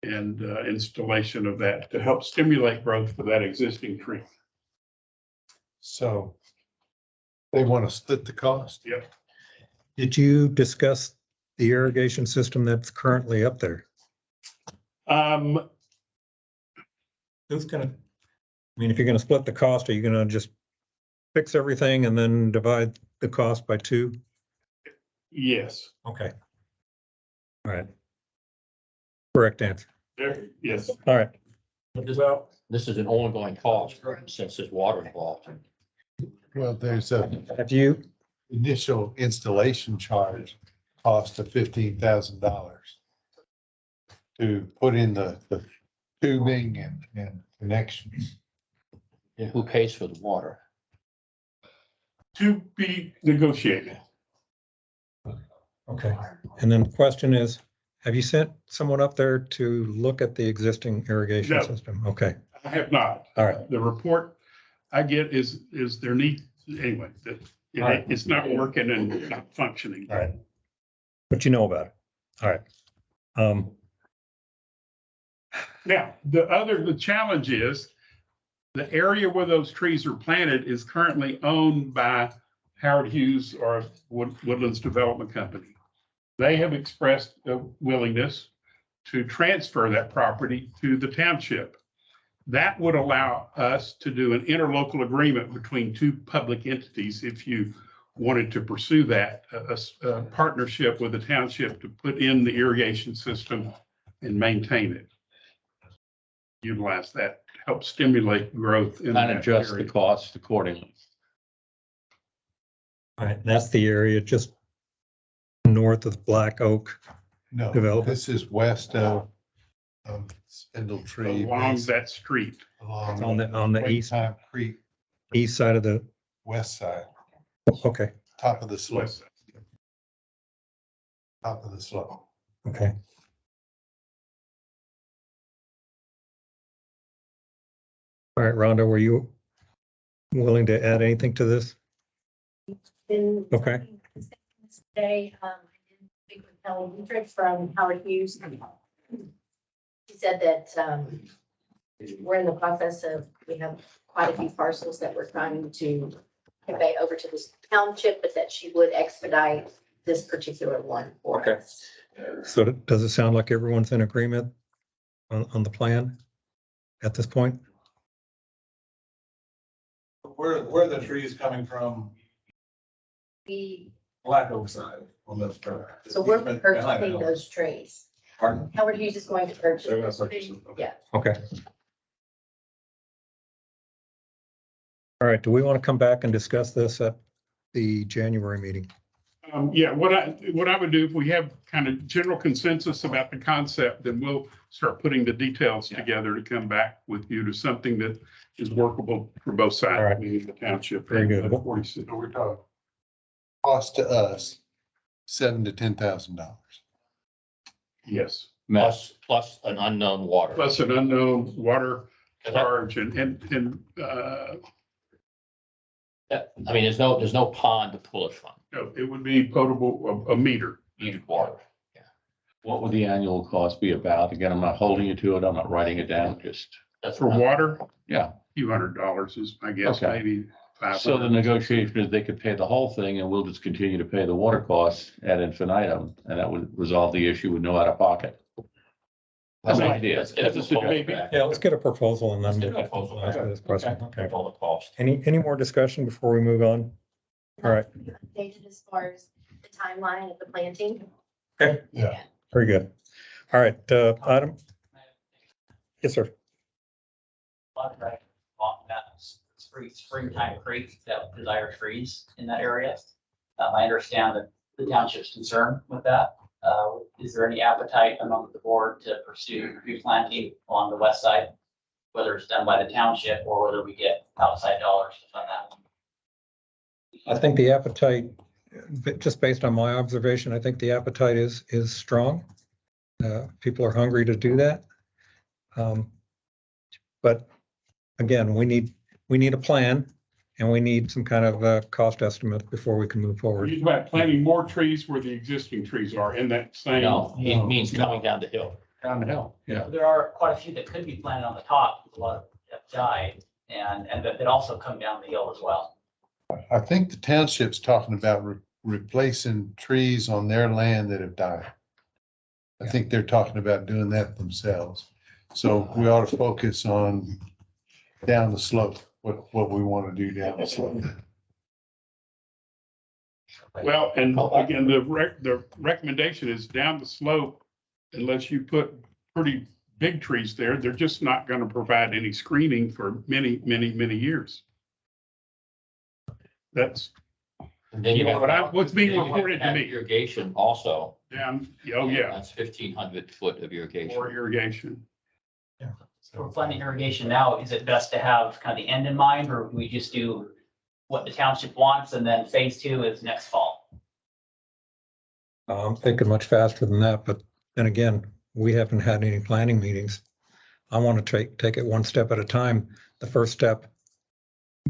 and installation of that to help stimulate growth for that existing tree. So they want to split the cost? Yep. did you discuss the irrigation system that's currently up there? Who's gonna, I mean, if you're gonna split the cost, are you gonna just fix everything and then divide the cost by 2? Yes, Okay. All right. Correct answer. yes. All right. Well, This is an ongoing cost since there's water involved. Well, there's a Have you, initial installation charge cost of $15,000 to put in the tubing and connections. And who pays for the water? to be negotiated. okay. And then the question is, have you sent someone up there to look at the existing irrigation No. system? Okay, I have not. all right. The report I get is there need, anyway, that All right. it's not working and not functioning. All right. But you know about it. All right. Now, the challenge is the area where those trees are planted is currently owned by Howard Hughes or Woodlands Development Company. They have expressed a willingness to transfer that property to the township. That would allow us to do an interlocal agreement between 2 public entities if you wanted to pursue that, a partnership with the township to put in the irrigation system and maintain it. Utilize that help stimulate growth in And that adjust the area. cost accordingly. All right, that's the area just north of Black Oak. No, Development. this is west of Spindle Tree. Along that street. Along On the Wait east, Time Creek, east side of the, west side, okay, top of the slope, West. top of the slope. okay. All right, Rhonda, were you willing to add anything to this? Been. Okay. Today, I did speak with Kelly Dietrich from Howard Hughes. He said that, we're in the process of, we have quite a few parcels that we're trying to convey over to this township, but that she would expedite this particular one for us. So does it sound like everyone's in agreement on the plan at this point? Where are the trees coming from? We, Black Oak side on the. so we're purchasing those trees. Pardon? Howard Hughes is going to purchase. They're gonna purchase them. them. Yeah. Okay. All right, do we want to come back and discuss this at the January meeting? Yeah, what I would do, if we have kind of general consensus about the concept, then we'll start putting the details together to come back with you to something that is workable for both All right. sides, meaning the township. Very good. and 46. We're talking cost to us, $7,000 to $10,000. Yes, Plus an unknown water. plus an unknown water 'Cause that- charge and, I mean, there's no pond to pull it from, no, it would be potable, a meter. needed water. What would the annual cost be about? Again, I'm not holding you to it. I'm not writing it down, just, That's For what water, yeah. few $100s is, I guess, Okay. maybe So the 500. negotiation is they could pay the whole thing and we'll just continue to pay the water costs ad infinitum. And that would resolve the issue with no out of pocket. That's an idea. Let's get a That's a proposal maybe. back. Yeah, let's get a proposal and Let's then. get a proposal Answer back. this question. Okay. All the cost. Any more discussion before we move on? All right, Updated as far as the timeline of the planting. Yeah. very good. All right, item. Yes, sir. On that springtime creek that desire trees in that area. I understand that the township's concerned with that. Is there any appetite among the board to pursue tree planting on the west side? Whether it's done by the township or whether we get outside dollars to fund that? I think the appetite, just based on my observation, I think the appetite is strong. People are hungry to do that. But again, we need a plan and we need some kind of a cost estimate before we can move Are forward. you talking about planting more trees where the existing trees are in that same? No, it means coming down the hill. Down the hill. Yeah. There are quite a few that could be planted on the top, a lot of have died, and that also come down the hill as well. I think the township's talking about replacing trees on their land that have died. I think they're talking about doing that themselves. So we ought to focus on down the slope, what we want to do down the slope. Well, and again, the recommendation is down the slope, unless you put pretty big trees there, they're just not going to provide any screening for many, many, many years. That's And then you have. what's being then you have reported to have me. Irrigation also. down, oh yeah, That's 1,500 foot of more irrigation. irrigation. So we're planning irrigation now. Is it best to have kind of the end in mind, or we just do what the township wants and then phase two is next fall? I'm thinking much faster than that, but then again, we haven't had any planning meetings. I want to take it one step at a time. The first step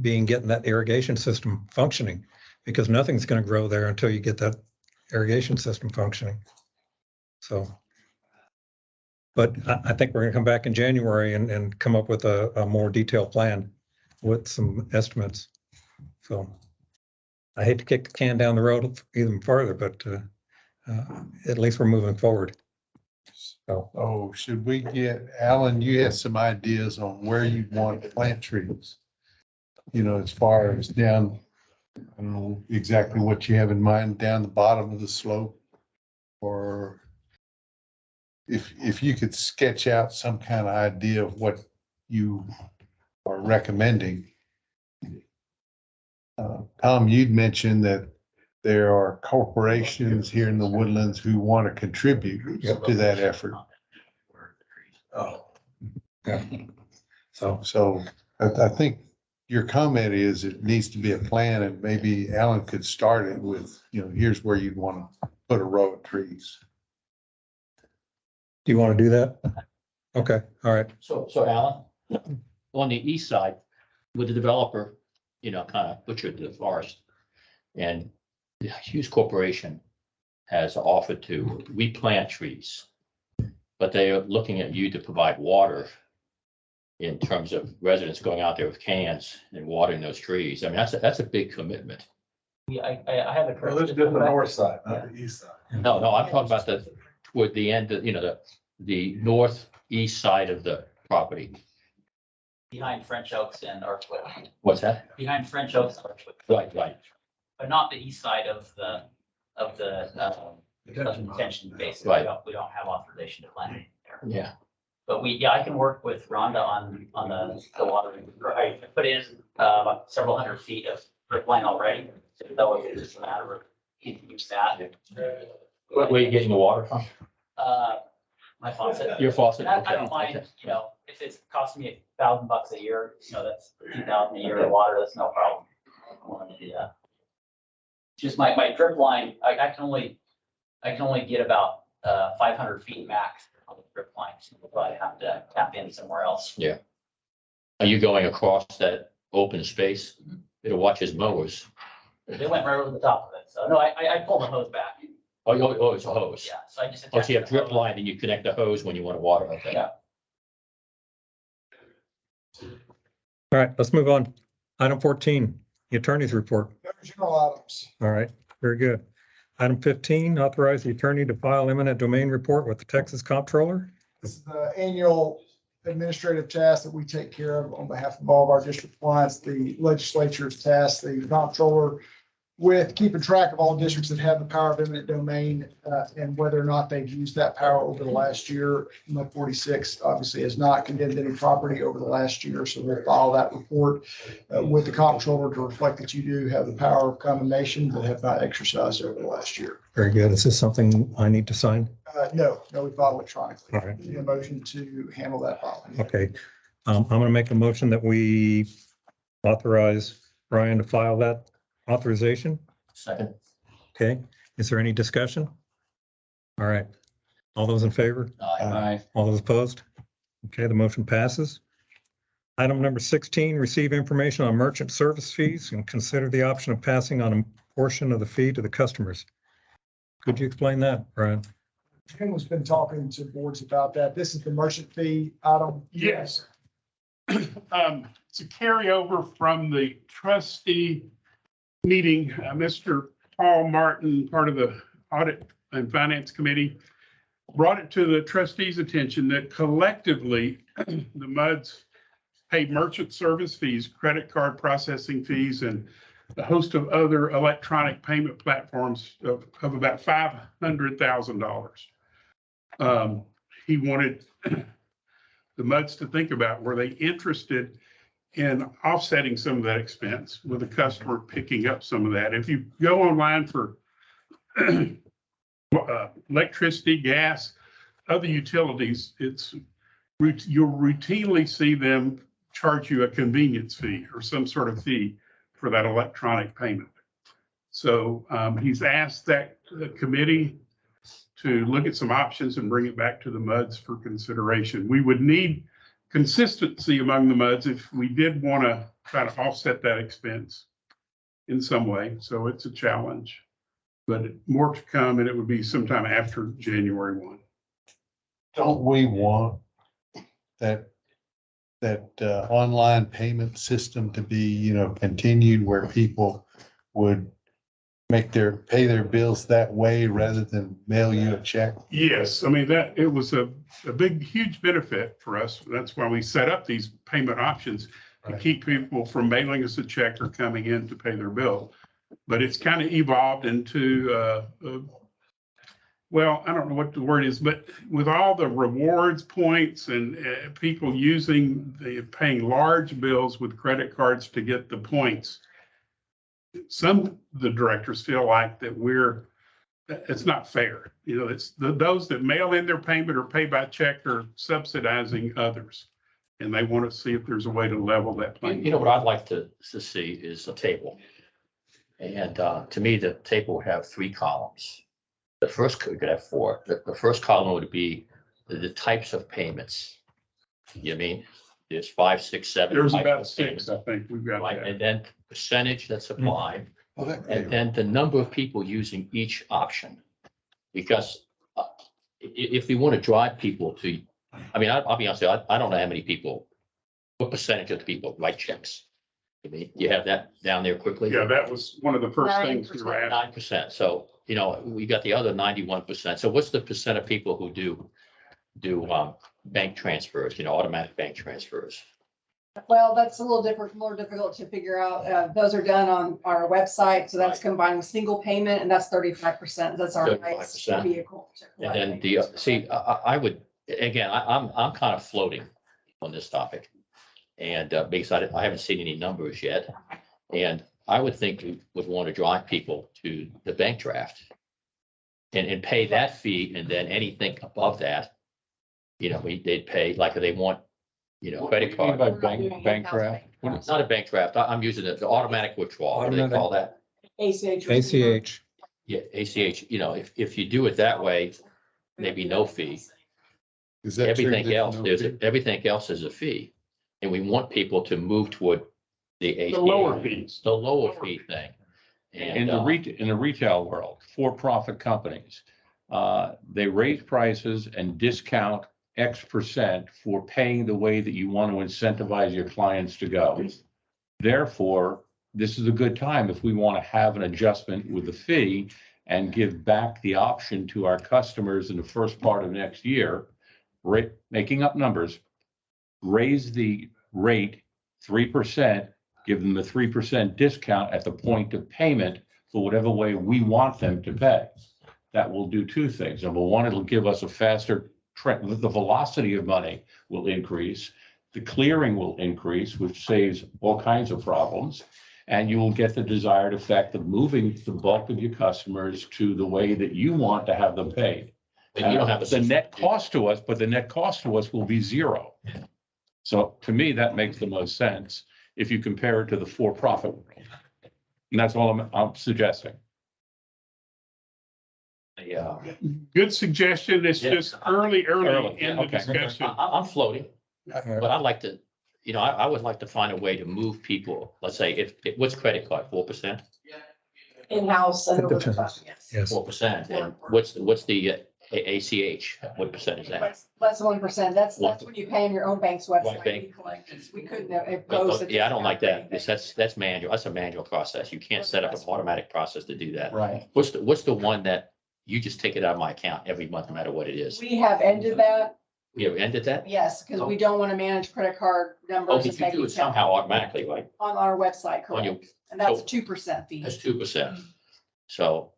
being getting that irrigation system functioning, because nothing's going to grow there until you get that irrigation system functioning. So, but I think we're going to come back in January and come up with a more detailed plan with some estimates. So I hate to kick the can down the road even further, but at least we're moving forward. So, Oh, should we get, Alan, you had some ideas on where you want to plant trees? You know, as far as down, I don't know exactly what you have in mind, down the bottom of the slope? Or if you could sketch out some kind of idea of what you are recommending. Tom, you'd mentioned that there are corporations here in the Woodlands who want to contribute to that effort. Oh. Yeah. So, So I think your comment is it needs to be a plan, and maybe Alan could start it with, here's where you'd want to put a row of trees. do you want to do that? Okay, all right. So Alan, on the east side, with the developer, kind of butchered the forest. And the Hughes Corporation has offered to replant trees. But they are looking at you to provide water in terms of residents going out there with cans and watering those trees. I mean, that's a big commitment. Yeah, I have a. Well, this is the north side, not the east side. No, I'm talking about toward the end, the northeast side of the property. Behind French Oaks and Archwood, What's that? behind French Oaks and Archwood. Right. But not the east side of the detention basin. Right. We don't have authorization to plant there. Yeah. But I can work with Rhonda on the watering. I put in several hundred feet of drip line already. So that was just a matter of use that. Where are you getting the water from? My faucet. Your faucet? I Okay. don't mind, if it's costing me $1,000 a year, that's $2,000 a year of water, that's no problem. I want to do that. Just my drip line, I can only get about 500 feet max on the drip line, so I'll probably have to tap in somewhere else. Are you going across that open space? It'll watch his mowers. They went right over the top of it, so no, I pulled the hose back. Oh, it's a hose. Yeah, so I just. Oh, so you have attached the drip hose. line and you connect the hose when you want to water. Okay. Yeah. All right, let's move on. Item 14, the attorney's report. No general items. All right, very good. Item 15, authorize the attorney to file eminent domain report with the Texas Comptroller. This is the annual administrative task that we take care of on behalf of all of our district clients. The legislature's tasked the comptroller with keeping track of all districts that have the power of eminent domain and whether or not they've used that power over the last year. MUD 46 obviously has not condemned any property over the last year, so we'll file that report with the comptroller to reflect that you do have the power of condemnation that have not exercised over the last year. Very good. Is this something I need to sign? No, we file electronically. All right. Need a motion to handle that filing. Okay. I'm going to make a motion that we authorize Brian to file that authorization. Second. Okay. Is there any discussion? All right. All those in favor? Aye. All those opposed? Okay, the motion passes. Item number 16, receive information on merchant service fees and consider the option of passing on a portion of the fee to the customers. Could you explain that, Brian? Jim has been talking to boards about that. This is the merchant fee item. Yes. It's a carryover from the trustee meeting. Mr. Paul Martin, part of the Audit and Finance Committee, brought it to the trustees' attention that collectively the MUDs pay merchant service fees, credit card processing fees, and a host of other electronic payment platforms of about $500,000. He wanted the MUDs to think about, were they interested in offsetting some of that expense with a customer picking up some of that? If you go online for electricity, gas, other utilities, you'll routinely see them charge you a convenience fee or some sort of fee for that electronic payment. So he's asked that the committee to look at some options and bring it back to the MUDs for consideration. We would need consistency among the MUDs if we did want to try to offset that expense in some way. So it's a challenge, but more to come, and it would be sometime after January 1. Don't we want that online payment system to be, continued where people would pay their bills that way rather than mail you a check? Yes, I mean, it was a big, huge benefit for us. That's why we set up these payment options to Right. keep people from mailing us a check or coming in to pay their bill. But it's kind of evolved into well, I don't know what the word is, but with all the rewards points and people paying large bills with credit cards to get the points, some of the directors feel like that it's not fair. You know, it's those that mail in their payment or pay by check are subsidizing others. And they want to see if there's a way to level that playing. You know, what I'd like to see is a table. And to me, the table would have 3 columns. The first, could have 4. The first column would be the types of payments. You know what I mean? There's 5, 6, 7. There's types about of 6, payments, I think we've got right? that. And then percentage that's applied, Well, and then the number of people using each option. Because if we want to drive people to, I mean, I'll be honest, with you, I don't know how many people, what percentage of the people write checks? I mean, you have that down there quickly? Yeah, that was one of the first things we were asking. 9%. So, you know, we got the other 91%. So what's the percent of people who do bank transfers, you know, automatic bank transfers? Well, that's a little different, more difficult to figure out. Those are done on our website, so that's combined with single payment, and that's 35%. That's our highest 35%. vehicle. And then I would, again, I'm kind of floating on this topic. And because I haven't seen any numbers yet. And I would think we would want to drive people to the bank draft and pay that fee, and then anything above that, you know, they'd pay, like if they want, you know, credit What do you mean card. by bank draft? What is- Not a bank draft. I'm using the automatic withdrawal. What do they call that? ACH. ACH. Yeah, ACH. You know, if you do it that way, maybe no fee. Is that true? Everything else, No fee? everything else is a fee. And we want people to move toward the ACH. The lower fees. The lower fee thing. In And the retail world, for-profit companies, they raise prices and discount X% for paying the way that you want to incentivize your clients to go. Therefore, this is a good time if we want to have an adjustment with the fee and give back the option to our customers in the first part of next year, making up numbers, raise the rate 3%, give them a 3% discount at the point of payment for whatever way we want them to pay. That will do 2 things. Number one, it'll give us a faster trend. The velocity of money will increase. The clearing will increase, which saves all kinds of problems. And you will get the desired effect of moving the bulk of your customers to the way that you want to have them paid. and you don't have The net cost to us, but the net cost to us will be 0. So to me, that makes the most sense if you compare it to the for-profit world. And that's all I'm suggesting. Yeah. Good suggestion. It's Yeah. just early Early, in the okay. discussion. I'm floating, but I'd like to, you know, I would like to find a way to move people. Let's say if what's credit card, 4%? In-house. It depends. Yes. 4%. And what's the ACH? What percent is that? Less than 1%. That's when you pay on your own bank's website. bank. We collect it. We couldn't impose. a Yeah, I don't like that. discount. That's manual. That's a manual process. You can't set up an automatic process to do that. Right. What's the one that you just take it out of my account every month, no matter what it is? We have ended that, You ever ended that? yes, because we don't want to manage credit card Oh, numbers. but and you do bank it somehow automatically, right? On our website, On your- correct? And that's so- 2% fee. That's 2%. So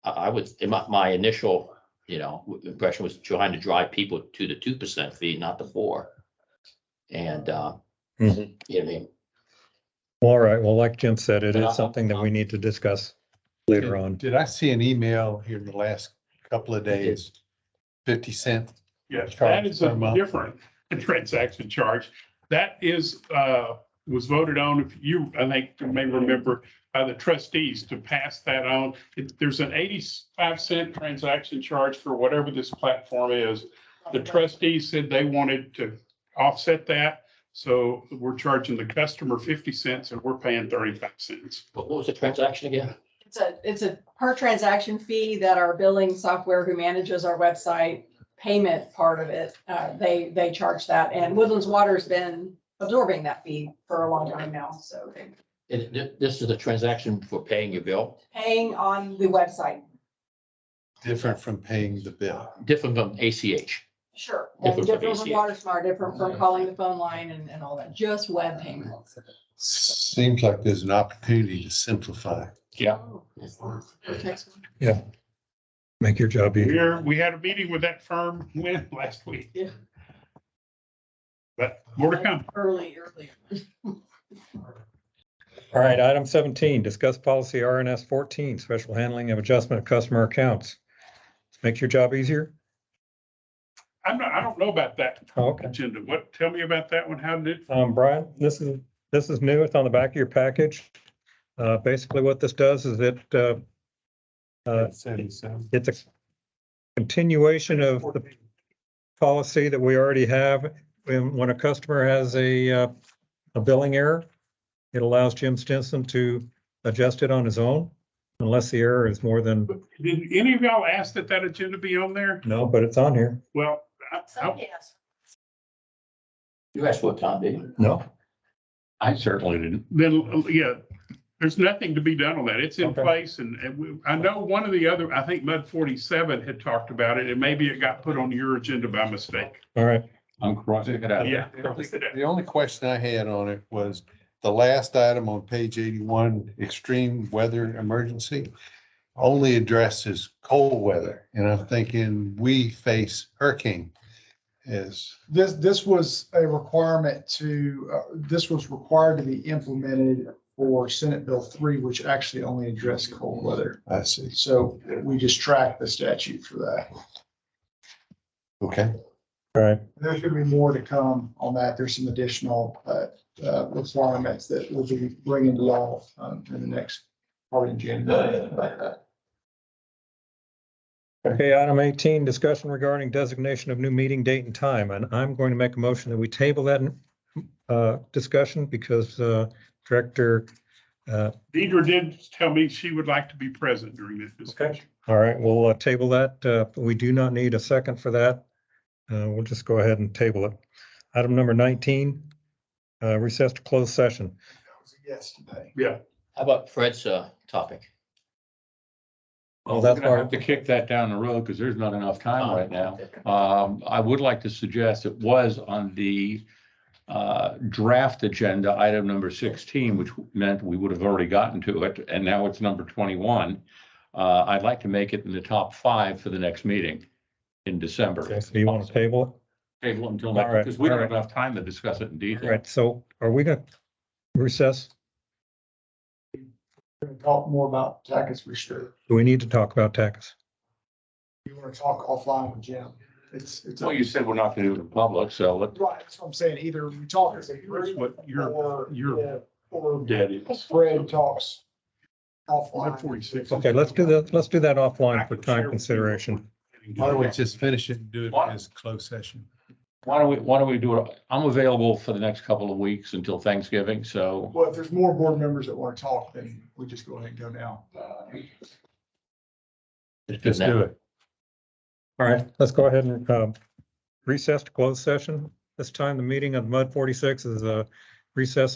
I would, my initial, you know, impression was trying to drive people to the 2% fee, not the 4. And, you know what I mean? All right. Well, like Jim said, it But is something that we need to discuss later on. Did I see an email here in the last couple of days? 50 cents? Yes, Charge that is a per month. different transaction charge. That is, was voted on, if you, I think you may remember, by the trustees to pass that on. There's an 85-cent transaction charge for whatever this platform is. The trustees said they wanted to offset that. So we're charging the customer 50 cents and we're paying 35 cents. What was the transaction again? It's a per transaction fee that our billing software who manages our website payment part of it, they charge that. And Woodlands Water's been absorbing that fee for a long time now. So This is a transaction for paying your bill, paying on the website. Different from paying the bill. different from ACH. Sure. Different And from different from ACH. WaterSmart, different from calling the phone line and all that, just web payments. Seems like there's an opportunity to simplify. Yeah. Yeah. Make your job easier. We had a meeting with that firm last week. But more to come. Early. All right, item 17, discuss policy RNS 14, special handling of adjustment of customer accounts. Makes your job easier? I don't know about that Oh, okay. agenda. Tell me about that one. How did Brian, this is new. It's on the back of your package. Basically what this does is it's a continuation of the policy that we already have. When a customer has a billing error, it allows Jim Stinson to adjust it on his own unless the error is more than, did any of y'all ask that agenda be on there? no, but it's on here. Well, Somebody has. You asked what time, did you? No. I certainly didn't. then, yeah, there's nothing to be done on that. It's in Okay. place I know one of the other, I think Mud 47 had talked about it and maybe it got put on your agenda by mistake. All right. I'm crossing it out. Yeah. The only question I had on it was the last item on page 81, extreme weather emergency, only addresses cold weather. And I'm thinking we face hurricane as, This was a requirement this was required to be implemented for Senate Bill 3, which actually only addressed cold weather. I see. So we just tracked the statute for that. Okay. All right. There's gonna be more to come on that. There's some additional requirements that we'll be bringing to law in the next, probably in January. Okay, item 18, discussion regarding designation of new meeting date and time. And I'm going to make a motion that we table that discussion because Director, Deidre did tell me she would like to be present during this discussion. all right, we'll table that. We do not need a second for that. We'll just go ahead and table it. Item number 19, recess to closed session. That was a yes today. Yeah. How about Fred's topic? Well, that's we're gonna our- have to kick that down the road because there's not enough time right now. I would like to suggest it was on the draft agenda, item number 16, which meant we would have already gotten to it, and now it's number 21. I'd like to make it in the top 5 for the next meeting in December. Okay, so you want to table Table it until All next, right, because we don't all have right. enough time to discuss it in it? detail. Right, so are we going to recess? We're gonna talk more about tax restrict. Do we need to talk about tax? You want to talk offline with Jim? It's. Well, you said we're not going to do it in public, so let, Right, that's what I'm saying. Either we talk as a Here's group what your or debt is. Fred talks Mud offline. 46. Okay, let's do that offline for time consideration. Why don't we just finish it and do it as closed session? why don't we do it? I'm available for the next couple of weeks until Thanksgiving, so Well, if there's more board members that want to talk, then we just go ahead and go now. Let's do it. All right, let's go ahead and recess to closed session. This time, the meeting of Mud 46 is recessed